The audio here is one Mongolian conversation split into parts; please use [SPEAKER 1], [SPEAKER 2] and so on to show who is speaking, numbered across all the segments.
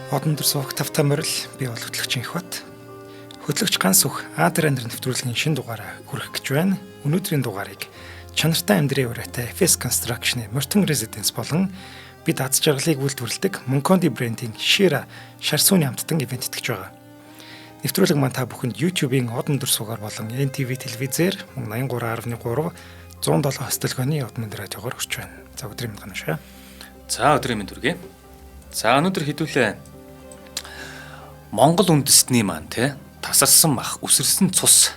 [SPEAKER 1] Одон дор суух тавтай морил би бол хөтлөгч их бат. Хөтлөгч ганц үх Адр амьдрын нэвтрүүлгийн шинэ дугаараа хүргэх гэж байна. Өнөөдрийн дугаарыг чанартай амьдрын ураатай FS Construction-ы Мортон Residence болон бид аз жаргалыг үйлдвэрлэдэг Moncondi брендийн Shira шар сууны амттан ивент итгэж байгаа. Нэвтрүүлэг маань та бүхэнд YouTube-ийн Одон дор суугаар болон NTV телевизээр 83.3 107 хөстөлгөөний Одмон радиогоор хүрч байна. За өдрийн мэнд ганашаа.
[SPEAKER 2] За өдрийн мэнд хүргэе. За өнөөдөр хэдүүлээ Монгол үндэстний маань тасарсан мах, үсэрсэн цус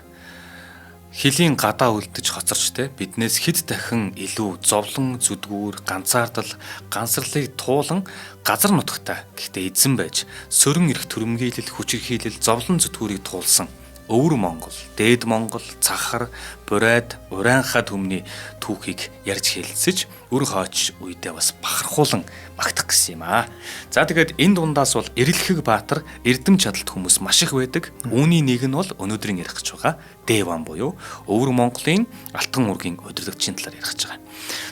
[SPEAKER 2] хилийн гадаа үлдэж хоцорч биднээс хэд дахин илүү зовлон, зүдгүүр, ганцаардал, гансарлыг туулан газар нутагтай гэхдээ эзэн байж сөрөн эрх төрөмгийлэл, хүчирхийлэл, зовлон зүдгүүрийг туулсан өвөр Монгол, дээд Монгол, цахар, бурайд, ураанхаа төмний түүхийг ярьж хэлэлцэж өр хооч үедээ бас бахархуулан магтах гэсэн юм аа. За тэгээд энэ дундаас бол Эрэлхэг Баатар, эрдэм чадалт хүмүүс маш их байдаг. Үүний нэг нь бол өнөөдрийн ярих гэж байгаа Дэван буюу өвөр Монголын алтан ургийн удирдагчийн талаар ярих гэж байгаа.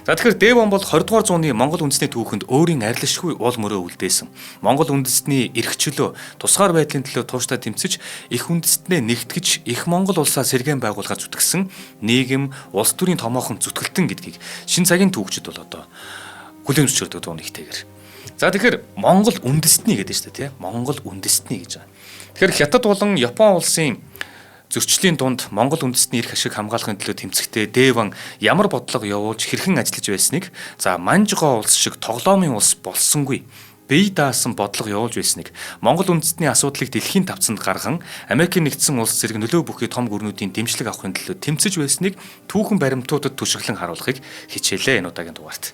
[SPEAKER 2] За тэгэхээр Дэван бол 20 дугаар зууны Монгол үндэсний түүхэнд өөрийн арилшгүй уул мөрөө үлдээсэн. Монгол үндэстний эрхчлөө, тусгаар байдлын төлөө тууштай тэмцэж их үндэстнээ нэгтгэж их Монгол улсаа сэргээн байгуулахад зүтгэсэн нийгэм, улс төрийн томоохон зүтгэлтэн гэдгийг шин цагийн түүхчид бол одоо хүлээн зөвшөөрдөг дуу нэгтэйгэр. За тэгэхээр Монгол үндэстний гэдэг шүү дээ, Монгол үндэстний гэж байна. Тэгэхээр Хятад болон Япон улсын зөрчлийн дунд Монгол үндэстний эрх ашиг хамгаалахын төлөө тэмцэхдээ Дэван ямар бодлого явуулж хэрхэн ажиллаж байсныг Манжгоо улс шиг тоглоомын улс болсонгүй бие даасан бодлого явуулж байсныг Монгол үндэстний асуудлыг дэлхийн тавцанд гарган Америкийн нэгдсэн улс зэрэг нөлөө бүхий том гүрнүүдийн дэмжлэг авахын төлөө тэмцэж байсныг түүхэн баримтуудад түшиглэн харуулахыг хичээлээ энэ удаагийн дугаарт.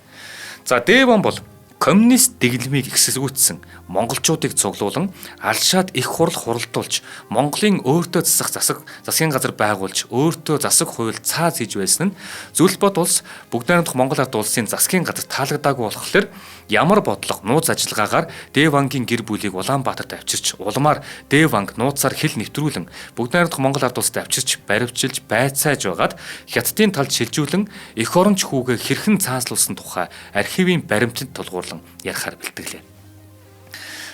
[SPEAKER 2] За Дэван бол коммунист дэглэмийг эксэлгүүцсэн монголчуудыг цуглуулan алшаад их хурал хуралдуулж Монголын өөртөө засгийн газар байгуулж өөртөө засаг хууль цааз хийж байсан нь зөвлөлт бод улс бүгд найрамдах Монгол ард улсын засгийн газар таалагдаагүй болохоор ямар бодлого нууц ажиллагаагаар Дэвангийн гэр бүлийг Улаанбаатарт авчирч улмаар Дэванг нууцаар хил нэвтрүүлэн бүгд найрамдах Монгол ард улсад авчирч баривчилж байцааж байгаад Хятадын талд шилжүүлэн эх оронч хүүгээ хэрхэн цааслуулсан тухай архивын баримтанд тулгуурлан ярихаар бэлтгэлээ.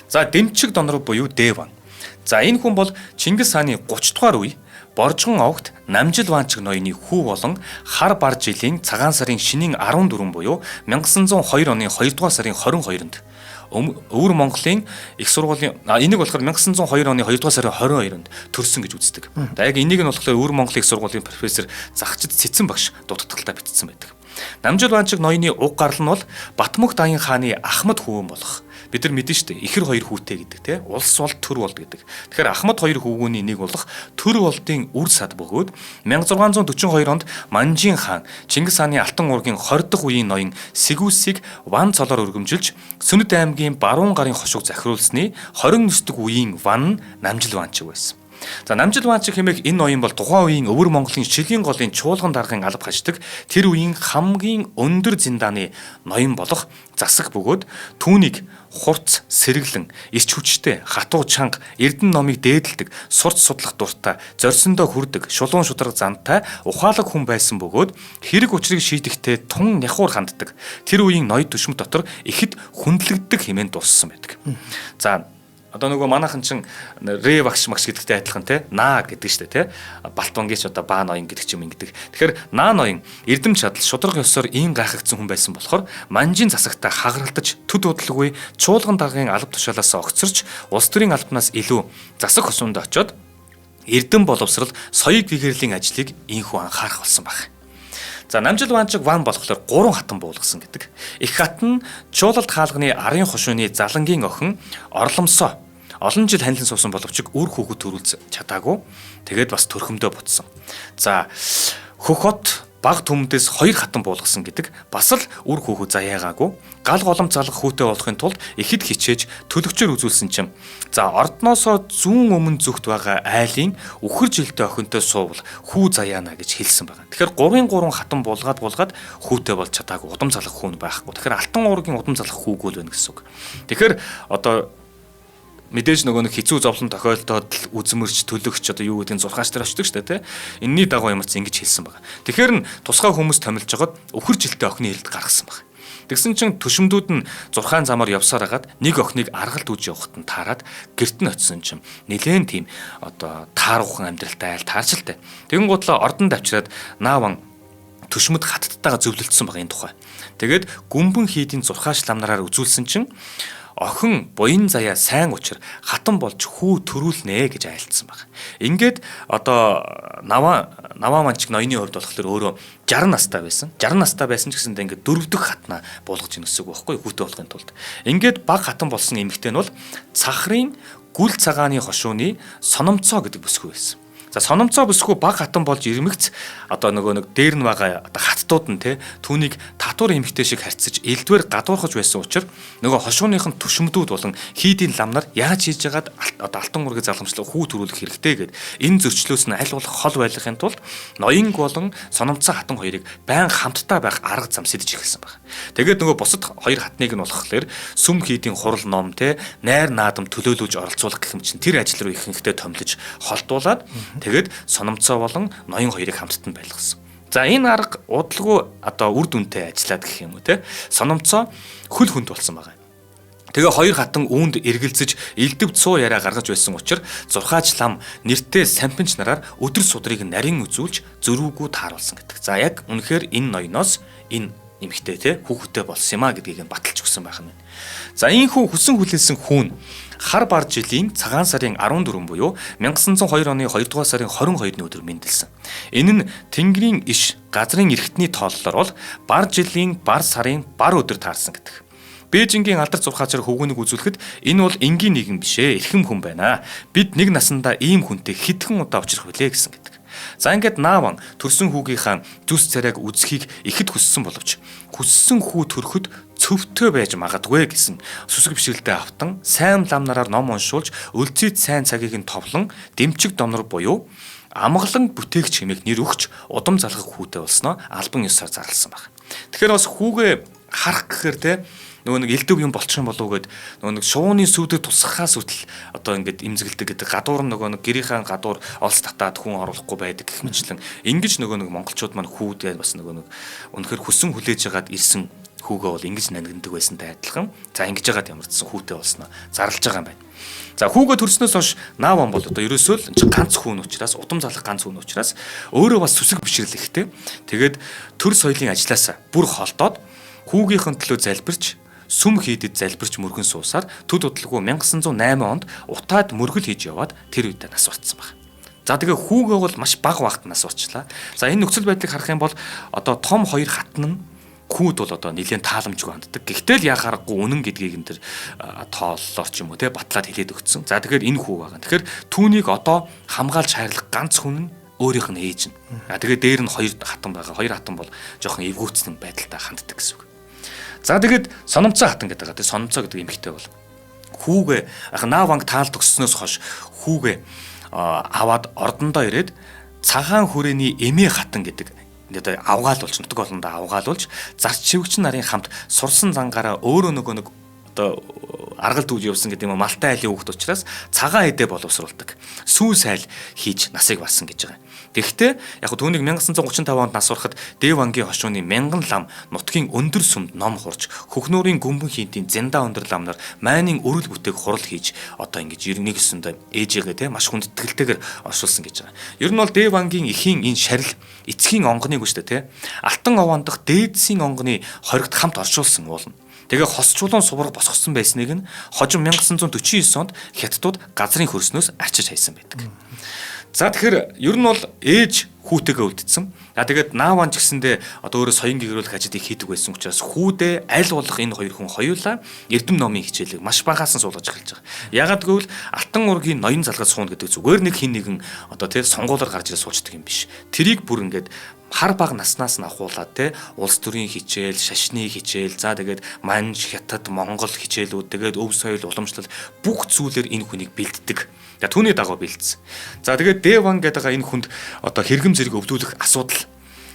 [SPEAKER 2] За Дэмчиг Донров буюу Дэван. За энэ хүн бол Чингис хааны 30 дугаар үе Боржгон овогт Намжил Ваанчиг ноёны хүү болон хар бар жилийн цагаан сарын шинийн 14 буюу 1902 оны 2 дугаар сарын 22-нд өвөр Монголын их сургуулийн энийг болохоор 1902 оны 2 дугаар сарын 22-нд төрсөн гэж үздэг. За яг энийг нь болохоор өвөр Монголын их сургуулийн профессор Загчид Цэцэн багш дутагдaltaа бичсэн байдаг. Намжил Ваанчиг ноёны уг гарал нь бол Батмөх Даян хааны Ахмад хүүн болох. Бид нар мэдэн штэ ихэр хоёр хүүтэй гэдэг улс бол төр болд гэдэг. Тэгэхээр Ахмад хоёр хүүгүүний нэг болох төр болдын үр сад бөгөөд 1642 онд Манжин хаан Чингис хааны алтан уургийн 20 дахь үеийн ноён Сэгүүсийг Ван цолоор өргөмжилж Сүнэт аймгийн баруун гарын хошуг захируулсны 29 дахь үеийн Ван нь Намжил Ваанчиг байсан. За Намжил Ваанчиг хэмээх энэ ноён бол тухайн үеийн өвөр Монголын шилийн голын чуулган даргын алба хаждаг тэр үеийн хамгийн өндөр зиндааны ноён болох засаг бөгөөд түүнийг хурц сэргэлэн эрч хүчтэй хатуу чанга эрдэнэ номыг дээдэлдэг сурч судлах дуртай зорьсондоо хүрдэг шулуун шударга зантай ухаалаг хүн байсан бөгөөд хэрэг учрыг шийдэхдээ тун няхуур ханддаг тэр үеийн ноёд төшмөд дотор ихэд хүндлэгддэг хэмээн дууссан байдаг. За одоо нөгөө манайхан чин Рэ багш магш гэдэгтэй адилхан наа гэдэг штэ Балтбангич одоо баа ноён гэдэг ч юм ингэдэг. Тэгэхээр наа ноён эрдэм чадал шударга ёсоор ийм гайхагдсан хүн байсан болохоор Манжин засагтай хагаралдаж төд удалгүй чуулган даргын алба тушаалаас огцорч улс төрийн албанаас илүү засаг хосуунд очоод эрдэм боловсрал соёг гэгэрлийн ажлыг инхүү анхаарах болсон баг. За Намжил Ваанчиг Ван болохоор 3 хатан буулгасан гэдэг. Их хатан чуулалт хаалганы арын хошууны залангийн охин Орломсоо олон жил ханилан суусан боловч үр хүүхэд төрүүлж чадаагүй. Тэгээд бас төрхөмдөө бутсан. За хөх хот баг төмөдөөс 2 хатан буулгасан гэдэг бас л үр хүүхэд заяагаагүй. Гал голом залгах хүүтэй болохын тулд ихэд хичээж төлөвчөөр үзүүлсэн чинь за ордноосоо зүүн өмнө зүгт байгаа айлын үхэр жилтэй охинтой суувал хүү заяана гэж хэлсэн байна. Тэгэхээр 3 хатан буулгаад хүүтэй болж чадаагүй удам залгах хүн байхгүй. Тэгэхээр алтан уургийн удам залгах хүүгүй л байна гэсэн үг. Тэгэхээр одоо мэдээж нөгөө нэг хэцүү зовлон тохиолдоод үзмэрч төлөгч одоо юу гэдэг нь зурхаач дээр очдөг шүү дээ. Энийний дагуу юмц ингэж хэлсэн байна. Тэгэхээр н тусгай хүмүүс томилж жагаад өхөр жилтэй охины хэлд гаргасан байна. Тэгсэн чинь төшөмдүүд нь 6 замаар явсаар хагаад нэг охиныг аргалд үүж явахад нь таарад гэрт нь очисон чинь нэлээд тийм одоо тааруухан амьдралтай айл таарчилтай. Тэгэн гутлаа ордонд авчираад нааван төшмөд хаттайгаа зөвлөлдсөн баг энэ тухай. Тэгээд гүмбэн хийдийн 6 ламнараар үзүүлсэн чинь охин буян заяа сайн учир хатан болж хүү төрүүлнэ гэж айлцсан баг. Ингээд одоо наваа манчиг ноёны хувьд болохоор өөрөө 60 настай байсан. 60 настай байсан ч гэсэндээ ингээд 4 дахь хатнаа буулгаж ийн гэсэн үг байхгүй хүүтэй болохын тулд. Ингээд баг хатан болсон эмэгтэй нь бол цахрын гүл цагааны хошууны сономцоо гэдэг бүсгүй байсан. За сономцоо бүсгүй баг хатан болж ирмэгц одоо нэг дээр нь байгаа одоо хаттууд нь түүнийг татвар эмэгтэй шиг харьцаж элдвэр гадуурхаж байсан учраас нөгөө хошууныхын төшмдүүд болон хийдийн ламнаар яаж хийж яагаад одоо алтан ургийн залгамжлал хүү төрүүлэх хэрэгтэй гэд энэ зөрчлөөс нь аль болох хол байлгахын тулд ноёнг болон сономцоо хатан хоёрыг байн хамтдаа байх арга зам сэдэж эхэлсэн байна. Тэгээд нөгөө бусад хоёр хатныг нь болохоор сүм хийдийн хурал ном найр наадам төлөөлүүлж оролцуулах гэх юм чинь тэр ажил руу ихэнхдээ томилж холдуулаад тэгээд сономцоо болон ноён хоёрыг хамттан байлгасан. За энэ арга удалгүй одоо үр дүнтэй ажиллаад гэх юм уу сономцоо хөл хүнд болсон байгаа. Тэгээ хоёр хатан үүнд эргэлзэж элдв цуу яриа гаргаж байсан учраас 6 лам нэртэй сампинч нараар өдөр судрыг нарийн үзүүлж зөрүүгүү тааруулсан гэдэг. За яг үнэхээр энэ ноёноос энэ нэмэгтэй хүүхэдтэй болсон юм а гэдгийг нь баталж өгсөн байх нь. За энэ хүн хүсэн хүлээсэн хүүн хар бар жилийн цагаан сарын 14 буюу 1902 оны 2 дугаар сарын 22-ны өдөр мэндэлсэн. Энэ нь Тэнгэрийн иш газрын эрхтний тооллоор бол бар жилийн бар сарын бар өдөр таарсан гэдэг. Бээжингийн алдар зурхаачаар хөвгөнийг үзүүлэхэд энэ бол энгийн нийгэм биш ээ, эрхэм хүн байна. Бид нэг насандаа ийм хүнтэй хэдхэн удаа уулзах вүлээ гэсэн гэдэг. За ингээд нааван төрсөн хүүгийнхаа зүс царайг үзхийг ихэд хүссэн боловч хүссэн хүү төрөхөд цөвтөө байж магадгүй гэсэн сүсэг бишрэлтэй автан сайн лам нараар ном уншуулж өлзийд сайн цагийг нь товлон дэмчиг донор буюу амгалан бүтээгч хэмээх нэр өгч удам залгах хүүтэй болсноо албан ёсоор зарласан баг. Тэгэхээр бас хүүгээ харах гэхээр нөгөө нэг элдв юм болчих юм болов уу гэд нөгөө нэг шууны сүдэд тусахаас үтэл одоо ингээд имзэгэлдэг гэдэг гадуур нөгөө нэг гэрийнхаа гадуур олс татаад хүн оруулахгүй байдаг гэх мэтлэн ингэж нөгөө нэг монголчууд маань хүүдээ бас нөгөө нэг үнэхээр хүсэн хүлээж хагаад ирсэн хүүгээ бол ингэж нангиндаг байсантай адилхан за ингэж хагаад ямарчсан хүүтэй болсноо зарлж байгаа юм байна. За хүүгээ төрснөөс хойш нааван бол одоо ерөөсөө л ганц хүүн учраас удам залах ганц хүүн учраас өөрөө бас сүсэг бишрэл ихтэй. Тэгээд төр соёлын ажилласаа бүр холдоод хүүгийнхэн төлөө залбирч сүм хийдэд залбирч мөргөн суусаар төд удалгүй 1908 онд утаад мөргөл хийж яваад тэр үед нас барцсан баг. За тэгээ хүүгээ бол маш бага багт нас барчлаа. За энэ нөхцөл байдлыг харах юм бол одоо том хоёр хатан нь хүүд бол одоо нэлээд тааламжгүй ханддаг. Гэхдээ л яхаарахгүй үнэн гэдгийг энэ төр тооллоор ч юм уу батлаад хэлээд өгсөн. За тэгэхээр энэ хүү байгаа. Тэгэхээр түүнийг одоо хамгаалж хайрлах ганц хүн нь өөрийнх нь ээж нь. Тэгээ дээр нь хоёр хатан байгаа. Хоёр хатан бол жоохон эвгүүцсэн байдалтай ханддаг гэсэн үг. За тэгээд сономцоо хатан гэдэг байгаа. Сономцоо гэдэг эмэгтэй бол хүүгээ нааванг таал төгссөнөөс хойш хүүгээ аваад ордондоо ирээд цагаан хүрээний эмээ хатан гэдэг одоо авгаалуулж нутаг болондоо авгаалуулж зарч шивгч нарын хамт сурсан зангаараа өөрөө нөгөө нэг одоо аргалд үж явсан гэдэг юм малтай айлын хүүхэд учраас цагаан эдээ боловсруулдаг. Сүү сайл хийж насыг барсан гэж байгаа. Тэгэхдээ яг түүнийг 1935 онд нас урахад Дэвангийн хошууны 1000 лам нутгийн өндөр сүмд ном хурж хөхнүүрийн гүмбэн хийдийн зэндаа өндөр ламнаар майнын өрөл бүтээг хурал хийж одоо ингэж 91-нд ээжээгээ маш хүндэтгэлтэйгээр оршуулсан гэж байгаа. Ер нь бол Дэвангийн эхийн энэ шарил эцгийн онгоныг үстэй Алтан овоон дахь дээдсийн онгоны хоригт хамт оршуулсан уулна. Тэгээ хосчулуун сувраг босгосон байсныг нь хожим 1949 онд хятадууд газрын хөрснөөс арчиж хайсан байдаг. За тэгэхээр ер нь бол ээж хүүтэйгээ үлдсэн. Тэгээд нааван ч гэсэндээ одоо өөрөө соён гэрүүлэх ажлыг хийдэг байсан учраас хүүдээ аль болох энэ хоёр хүн хоёулаа эрдэм номын хичээлийг маш багаас нь суулгаж эхэлж байгаа. Ягаад гэвэл Алтан ургийн ноён залгаж сууна гэдэг зүгээр нэг хин нэгэн одоо сонгуулаар гарч ирээ суучдаг юм биш. Тэрийг бүр ингээд хар баг наснаас нь ахуулаад улс төрийн хичээл, шашны хичээл, за тэгээд манж, хятад, монгол хичээлүүд, тэгээд өв соёл, уламжлал бүх зүйлээр энэ хүнийг бэлддэг. Түүний дагуу бэлдсэн. За тэгээд Дэван гэдэг энэ хүнд одоо хэрэгэм зэрэг өвдүүлэх асуудал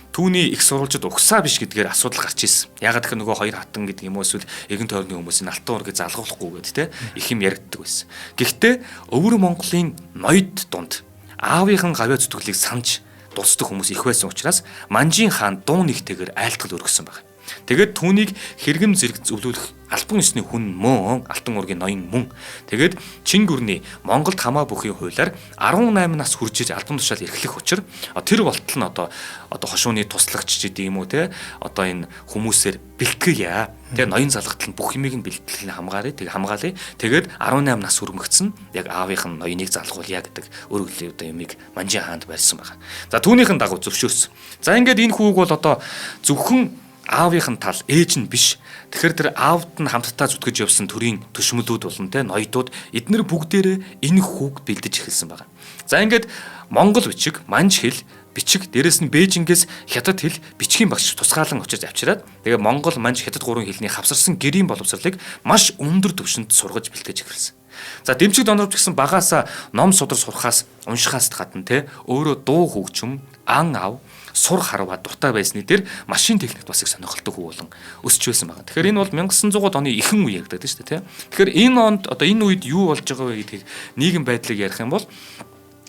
[SPEAKER 2] түүний их сурвалжид угсаа биш гэдгээр асуудал гарч ирсэн. Ягаад гэхээр нөгөө хоёр хатан гэдэг юм уу эсвэл эгэн тойрны хүмүүсийн Алтан ургийг залгуулахгүй гэдэг их юм яригддаг байсан. Гэхдээ өвөр Монголын ноёд дунд аавынхан гавьяа зүтгэлийг санаж дуусдаг хүмүүс их байсан учраас Манжин хаан дуу нэгтэйгээр айлтгал өргөсөн байна. Тэгээд түүнийг хэрэгэм зэрэг зөвлөх албан ёсны хүн мөн Алтан уургийн ноён мөн. Тэгээд Чин гүрний Монголд хамаа бүхий хуулиар 18 нас хүрчиж албан тушаал эрхлэх учир тэр болтол нь одоо хошууны туслагч гэдэг юм уу те одоо энэ хүмүүсээр бэлтгэе. Тэгээ ноён залгатал нь бүх юмыг нь бэлтгэх нь хамгаалъя. Тэгээд 18 нас хүрмэгцэн яг аавынх нь ноёныг залгуулъя гэдэг өргөлийн одоо юмыг Манжин хаанд барьсан байна. За түүнийхэн дагуу зөвшөөрсөн. За ингээд энэ хүүг бол одоо зөвхөн аавынх нь тал ээж нь биш. Тэгэхээр тэр аавд нь хамтдаа зүтгэж явсан төрийн төшмөлүүд болон те ноёдууд эднэр бүгдээрээ энэ хүүг бэлдэж эхэлсэн байна. За ингээд монгол бичиг, манж хэл, бичиг дээрэс нь Бээжингээс хятад хэл бичгийн багш тусгаалan очиж авчираад тэгээ монгол, манж, хятад гурван хэлний хавсарсан гэрийн боловсролыг маш өндөр түвшинд сургаж бэлтгэж эхэлсэн. За дэмчиг донорч гэсэн багаасаа ном судар сурахаас уншихаас гадна те өөрөө дуу хөгжим, ан ав, сур харва дуртай байсны дээр машин техникт бас их сонирхолтой хүү болон өсч байсан байна. Тэгэхээр энэ бол 1900-аад оны ихэнх үе ягддаг шүү дээ, тийм. Тэгэхээр энэ онд одоо энэ үед юу болж байгаа вэ гэдгийг нийгэм байдлыг ярих юм бол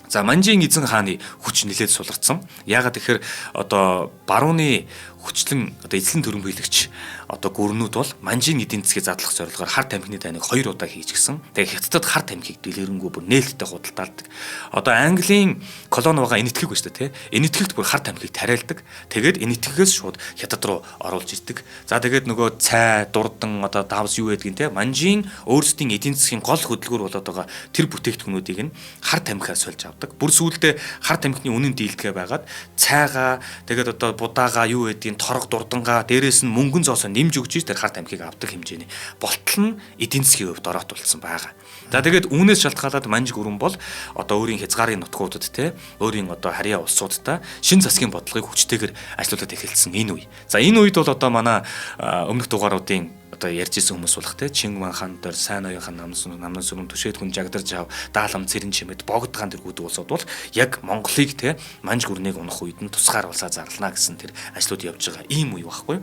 [SPEAKER 2] за Манжин эзэн хааны хүч нэлээд сулгацсан. Яагаад тэгэхээр одоо барууны хүчлэн одоо эзлэн төрөн биелэгч одоо гүрнүүд бол Манжин эдийн засгийг задлах зорилгоор хар тамхины дайныг 2 удаа хийж гисэн. Тэгээ хятадд хар тамхиг дэлгэрэнгүй бүр нээлттэй худалдаалдаг. Одоо Английн колони байгаа энэтхэг ба шүү дээ, тийм. Энэтхэгт бүр хар тамхиг тариалдаг. Тэгээд энэтхэгээс шууд хятад руу оруулж ирдэг. За тэгээд нөгөө цай, дурдан одоо давс юу гэдгийг тийм. Манжин өөрсдийн эдийн засгийн гол хөдөлгөөр болоод байгаа тэр бүтээгдэхүүнүүдийг нь хар тамхиар сольж авдаг. Бүр сүүлдээ хар тамхины үнэн дийлдэгэ байгаад цайгаа тэгээд одоо будаага юу гэдгийг торог дурдангаа дээрээс нь мөнгөн зоосоо нэмж өгч тэр хар тамхиг авдаг хэмжээний болтол нь эдийн засгийн хувьд ороотулсан байгаа. За тэгээд үүнээс шалтгаалаад Манж гүрэн бол одоо өөрийн хязгаарын нутгуудад те өөрийн одоо харьяа улсуудтай шин засгийн бодлогыг хүчтэйгээр ажилуулад эхэлсэн энэ үе. За энэ үед бол одоо манай өмнөх дугааруудын одоо ярьж исэн хүмүүс болох те Чингман хаан дээр сайн оюун хаан намнан сүрэн төшөөд хүн жагдарж ав даалам цэрэн чимэд богдгаан тэргүүд улсууд бол яг Монголыг те Манж гүрнийг унах үед нь тусгаар улсаа зарлана гэсэн тэр ажлууд явж байгаа ийм үе байхгүй.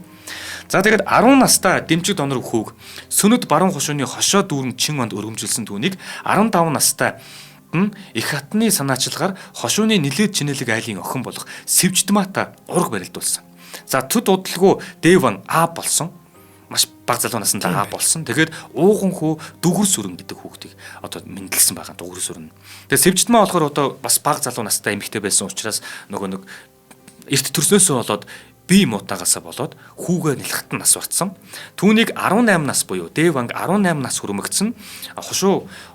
[SPEAKER 2] За тэгээд 10 настай дэмчиг донор хүүг Сүнэд баруун хошууны хошоо дүүрэн чин манд өргөмжилсэн түүнийг 15 настай их хатны санаачилгаар хошууны нилээд чинэлэг айлын охин болох Сэвждмата ураг барилдуулсан. За төд удалгүй Дэван А болсон. Маш бага залуу наснд А болсон. Тэгээд ууган хүү Дүгэр сүрэн гэдэг хүүхдийг одоо мэндэлсэн байгаа. Дүгэр сүрэн. Тэгээд Сэвждмаа болохоор одоо бас бага залуу настай эмэгтэй байсан учраас нөгөө нэг эрт төрснөөсөө болоод бие муутагаасаа болоод хүүгээ нэлхт нь нас барцсан. Түүнийг 18 нас буюу Дэванг 18 нас хүрмэгцэн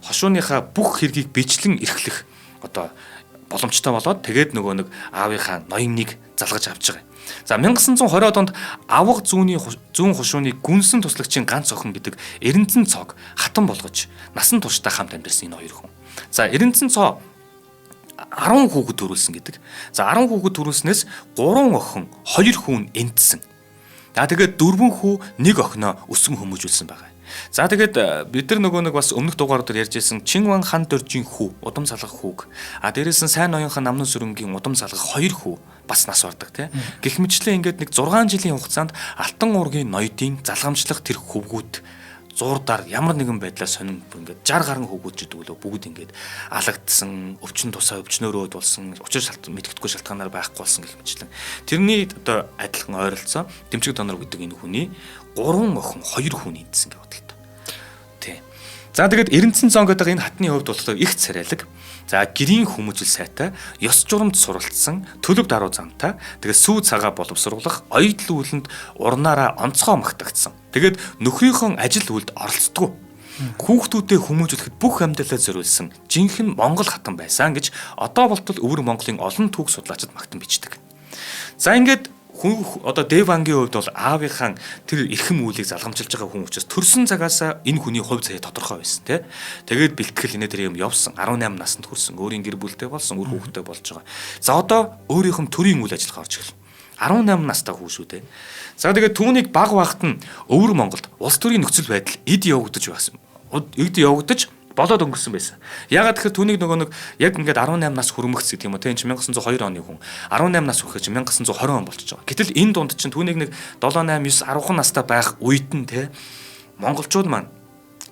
[SPEAKER 2] хошууныхаа бүх хэргийг бичлэн эрхлэх одоо боломжтой болоод тэгээд нөгөө нэг аавынхаа ноёныг залгаж авч байгаа. За 1920-ад онд авга зүүн хошууны гүнсэн туслагчийн ганц охин гэдэг Эренцэн цог хатан болгож насан туршдаа хамт амьдэрсэн энэ хоёр хүн. За Эренцэн цоо 10 хүүхэд төрүүлсэн гэдэг. За 10 хүүхэд төрүүлснээс 3 охин 2 хүн эндсэн. За тэгээд 4 хүү 1 охиноо өсгөн хүмүүжүүлсэн байгаа. За тэгээд бид нар нөгөө нэг бас өмнөх дугааруудаар ярьжсэн Чингман хаан дөржийн хүү, удам салгах хүүг. Дээрээс нь сайн ноёнхан намнан сүрэнгийн удам салгах 2 хүү бас нас бардаг тий. Гэх мэтчлэн ингээд нэг 6 жилийн хугацаанд Алтан уургийн ноёдын залгамжлах тэр хөвгүүд зурдаар ямар нэгэн байдлаар сонин ингээд 60 гаруй хөвгүүд ч гэдэг лөө бүгд ингээд алагдсан, өвчин тусаа өвчнөөрөөд болсон, учир мэдгэдэггүй шалтгаанаар байхгүй болсон гэх мэтчлэн. Тэрний одоо адилхан ойролцоо дэмчиг донор гэдэг энэ хүний 3 охин 2 хүн эдсэн гэж бодлоо. Тий. За тэгээд Эренцэн цон гэдэг энэ хатны хувьд болохоор их царайлаг. За гэрийн хүмүүжил сайтай, ёс журамд суралцсан, төлөв даруй замтай, тэгээд сүү цагаа боловсруулах, оюутал үүлэнд урнаараа онцгой магтагдсан. Тэгээд нөхрийнхөө ажил үйлд оролцдог. Хүүхдүүдэд хүмүүжүүлэхэд бүх амьдралаа зориулсан жинхэнэ Монгол хатан байсан гэж одоо болтол өвөр Монголын олон түүх судлаачид магтан бичдэг. За ингээд одоо Дэвангийн хувьд бол аавынхаа тэр эрхэм үйлийг залгамжилж байгаа хүн учраас төрсөн цагаас энэ хүний хувь заяа тодорхой байсан тий. Тэгээд бэлтгэл инээ тэр юм явсан 18 наснд хүрсэн өөрийн гэр бүлтэй болсон үр хүүхэдтэй болж байгаа. За одоо өөрийнх нь төрийн үйл ажиллагаа орж эхэлв. 18 настай хүү шүү дээ. За тэгээд түүнийг баг багт нь өвөр Монголд улс төрийн нөхцөл байдал эд явагдаж байсан. Эд явагдаж болоод өнгөрсөн байсан. Ягаад гэхээр түүнийг нөгөө нэг яг ингээд 18 нас хүрмэгц гэдэг юм уу. Тэ энэ 1902 оны хүн 18 нас хүрэхэд 1920 он болчихж байгаа. Гэтэл энэ дунд чинь түүнийг нэг 7 8 9 10 настай байх үед нь тэ монголчууд маань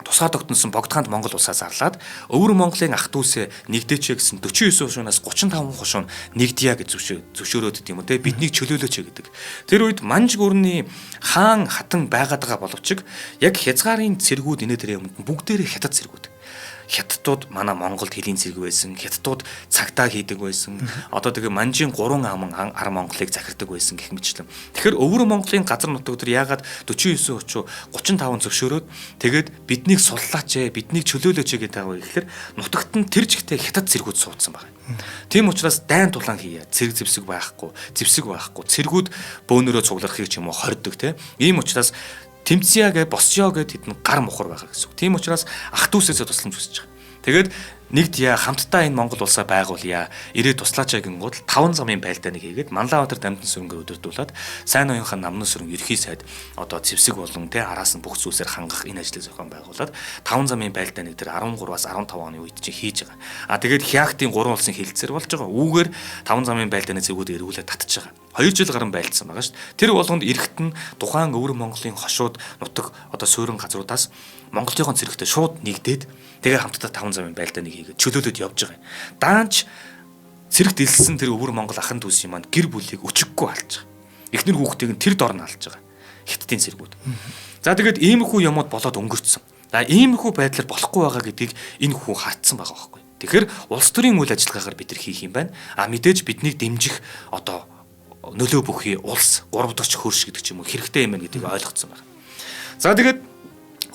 [SPEAKER 2] тусгаар тогтносон богдхаанд Монгол улсаа зарлаад өвөр Монголын ах дүүсээ нэгдээч гэсэн 49 хошуунаас 35 хошуун нэгдъя гэж зөвшөөрөөд тийм үү те биднийг чөлөөлөөч гэдэг. Тэр үед Манж гүрний хаан хатан байгаад байгаа боловч яг хязгаарын цэргүүд инээ тэрийн өмнө бүгдээрээ хятад цэргүүд. Хятадууд манай Монголд хэлийн цэрэг байсан, хятадууд цагтаа хийдэг байсан. Одоо тэгээ Манжийн 3 аман ар Монголыг захирдаг байсан гэх мэтчлэн. Тэгэхээр өвөр Монголын газар нутаг дээр яагаад 49 очоо 35 зөвшөөрөөд тэгээд биднийг суллаач ээ, биднийг чөлөөлөөч гэдэг байгаа вэ гэхээр нутагт нь тэр жигтэй хятад цэргүүд суудсан байгаа. Тийм учраас дайн тулаан хийя. Цэрэг зэвсэг байхгүй, цэргүүд бөөнөрөө цугларахыг ч юм уу хордог те. Ийм учраас тэмцээгээ босёо гэд хэдэн гар мухар байгаа гэсэн үг. Тийм учраас ах дүүсээсээ тусламж хүсэж байгаа. Тэгээд нэгдъя хамтдаа энэ Монгол улсаа байгуулъя. Ирээд туслаач гингууд 5 замын байлдааныг хийгээд Манлайбаатар дамжин сүрэнгээр өдөрдүүлээд сайн оюунхан намнын сүрэн ерхий сайд одоо зэвсэг болон те араас нь бүх зүйлсээр хангах энэ ажлыг зохион байгуулад 5 замын байлдааныг тэр 13-аас 15 оны үед чинь хийж байгаа. Тэгээд Хяактын 3 улсын хилцээр болж байгаа. Үүгээр 5 замын байлдааны зэргүүд эргүүлээд татж байгаа. 2 жил гарan байлдсан байгаа шүү дээ. Тэр болгонд эрэхт нь тухайн өвөр Монголын хошууд нутаг одоо суурин газруудаас Монголынхон цэрэгтэй шууд нэгдээд тэгээ хамтдаа 5 замын байлдааныг хийгээд чөлөөлөд явж байгаа юм. Даанч цэрэгт илсэн тэр өвөр Монгол ахын дүүсийн манд гэр бүлийг өчгөхгүй алж байгаа. Эхнэр хүүхдийг нь тэр дорн алж байгаа. Хятадын цэргүүд. За тэгээд иймэрхүү юмуд болоод өнгөрцөн. За иймэрхүү байдлаар болохгүй байгаа гэдгийг энэ хүн хартсан байгаа байхгүй. Тэгэхээр улс төрийн үйл ажиллагаагаар бид нар хийх юм байна. Мэдээж биднийг дэмжих одоо нөлөө бүхий улс 3 дахь хөрш гэдэг ч юм уу хэрэгтэй юм байна гэдгийг ойлгоцсон байна. За тэгээд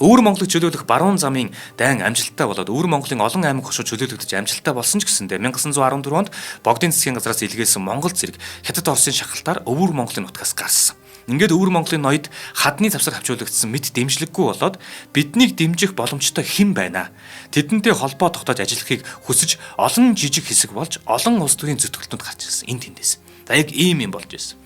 [SPEAKER 2] өвөр Монголыг чөлөөлөх баруун замын дайн амжилттай болоод өвөр Монголын олон аймаг хошуу чөлөөлөгдөж амжилттай болсон ч гэсэндээ 1914 онд Богдын засгийн газраас илгээсэн Монгол зэрэг Хятад Оросын шахалтаар өвөр Монголын нутгаас гарсан. Ингээд өвөр Монголын ноёд хадны завсар хавчуулагдсан мэд дэмжлэггүй болоод биднийг дэмжих боломжтой хэн байна? Тэдэнтэй холбоо тогтоож ажиллахыг хүсэж олон жижиг хэсэг болж олон улс төрийн зүтгэлтөнд гарч ирсэн. Энэ тэндээс. За яг ийм юм болж байсан.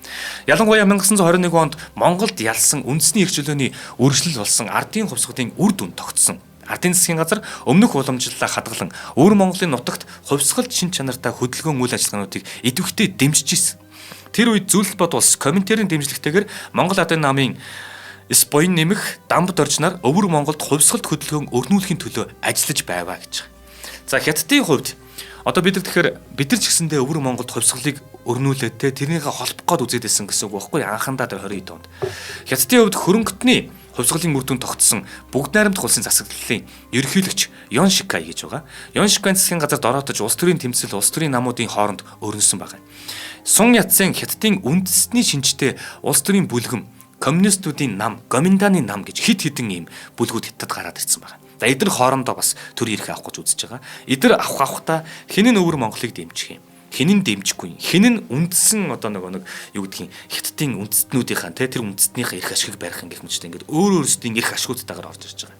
[SPEAKER 2] Ялангуяа 1921 онд Монголд ялсан үндэсний эрх чөлөөний үргэлжлэл болсон ардын хувьсгалын үр дүн тогтсон. Ардын засгийн газар өмнөх уламжлалаа хадгалан өвөр Монголын нутагт хувьсгалт шин чанартай хөдөлгөөн үйл ажиллагаануудыг идэвхтэй дэмжиж ирсэн. Тэр үед Зүйлс бод улс Коминтерн дэмжлэгтэйгээр Монгол Адын намын Спойн нэмэх дамбд оржнаар өвөр Монголд хувьсгалт хөдөлгөөн өрнүүлэхийн төлөө ажиллаж байваа гэж. За Хятадын хувьд одоо бид нар ч гэсэндээ өвөр Монголд хувьсгалыг өрнүүлээд те тэрнийхээ холбох гээд үзээд байсан гэсэн үг байхгүй анхандаа тэр 20 онд. Хятадын хувьд хөрөнгөтний хувьсгалын үр дүн тогтсон бүгд найрамдах улсын засаглалын ерөнхийлөгч Ён Шикай гэж байгаа. Ён Шикай засгийн газар дороотож улс төрийн тэмцэл улс төрийн намуудын хооронд өрнөсөн байгаа. Сун Ятсын Хятадын үндэсний шинжтэй улс төрийн бүлгэм коммунистуудын нам, Гоминданы нам гэж хит хитэн ийм бүлгүүд Хятад гараад ирсэн байна. За эдгээр хоорондоо бас төр ирэх авах гэж үзэж байгаа. Эдгээр авахтаа хэн нь өвөр Монголыг дэмжих юм? Хэн нь дэмжихгүй юм? Хэн нь үндсэн одоо нэг юу гэдгийг Хятадын үндэстнүүдийнхаа тэр үндэстнийхээ эрх ашигыг барих юм гэх мэтчтэй ингээд өөр өөрсдийн эрх ашгуудтайгаар орж ирж байгаа.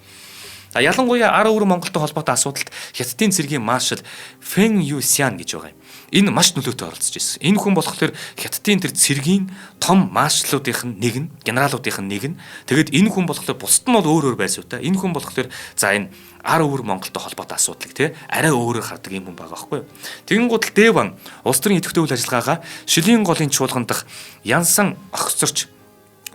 [SPEAKER 2] За ялангуяа ар өвөр Монголтой холбоотой асуудалд Хятадын цэргийн маршал Фэн Юсян гэж байгаа юм. Энэ маш нөлөөтэй оролцож ирсэн. Энэ хүн болохоор Хятадын тэр цэргийн том маршалуудынх нь нэг нь, генералуудынх нь нэг нь. Тэгээд энэ хүн болохоор бусад нь бол өөр өөр байсуутай. Энэ хүн болохоор за энэ ар өвөр Монголтой холбоотой асуудлыг тий арай өөрөөр хардаг юм хүн байгаа байхгүй юу. Тэгэнгუთ Дэван улс төрийн идэвхтэй үйл ажиллагаагаа Шилийн голын чуулган дах Янсан огцорч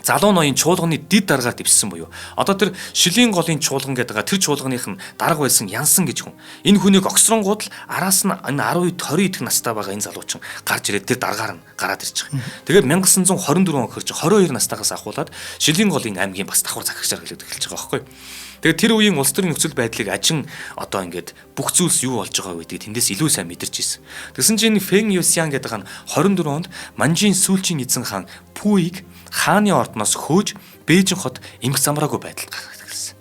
[SPEAKER 2] залуу ноён чуулганы дид дараагаар дэвссэн буюу. Одоо тэр Шилийн голын чуулган гэдэг байгаа тэр чуулганых нь дарга байсан Янсан гэж хүн. Энэ хүнийг огсронгууд л араас нь энэ 10 20 идэх настай байгаа энэ залуучин гарч ирээд тэр дараагаар нь гараад ирж байгаа. Тэгээд 1924 он хөрж 22 настайгаас ахуулаад Шилийн голын аймгийн бас давхар захирагчаар хэлээд эхэлж байгаа байхгүй юу. Тэгээд тэр үеийн улс төрийн нөхцөл байдлыг ажин одоо ингээд бүх зүйлс юу болж байгаа вэ гэдгийг тэндээс илүү сайн мэдэрч ирсэн. Тэгсэн чинь Фэн Юсян гэдэг нь 24 онд Манжийн сүүлчийн эзэн хаан Пүийг хааны ордноос хөөж Бээжин хот эмх замраагүй байдалд гаргах гэсэн.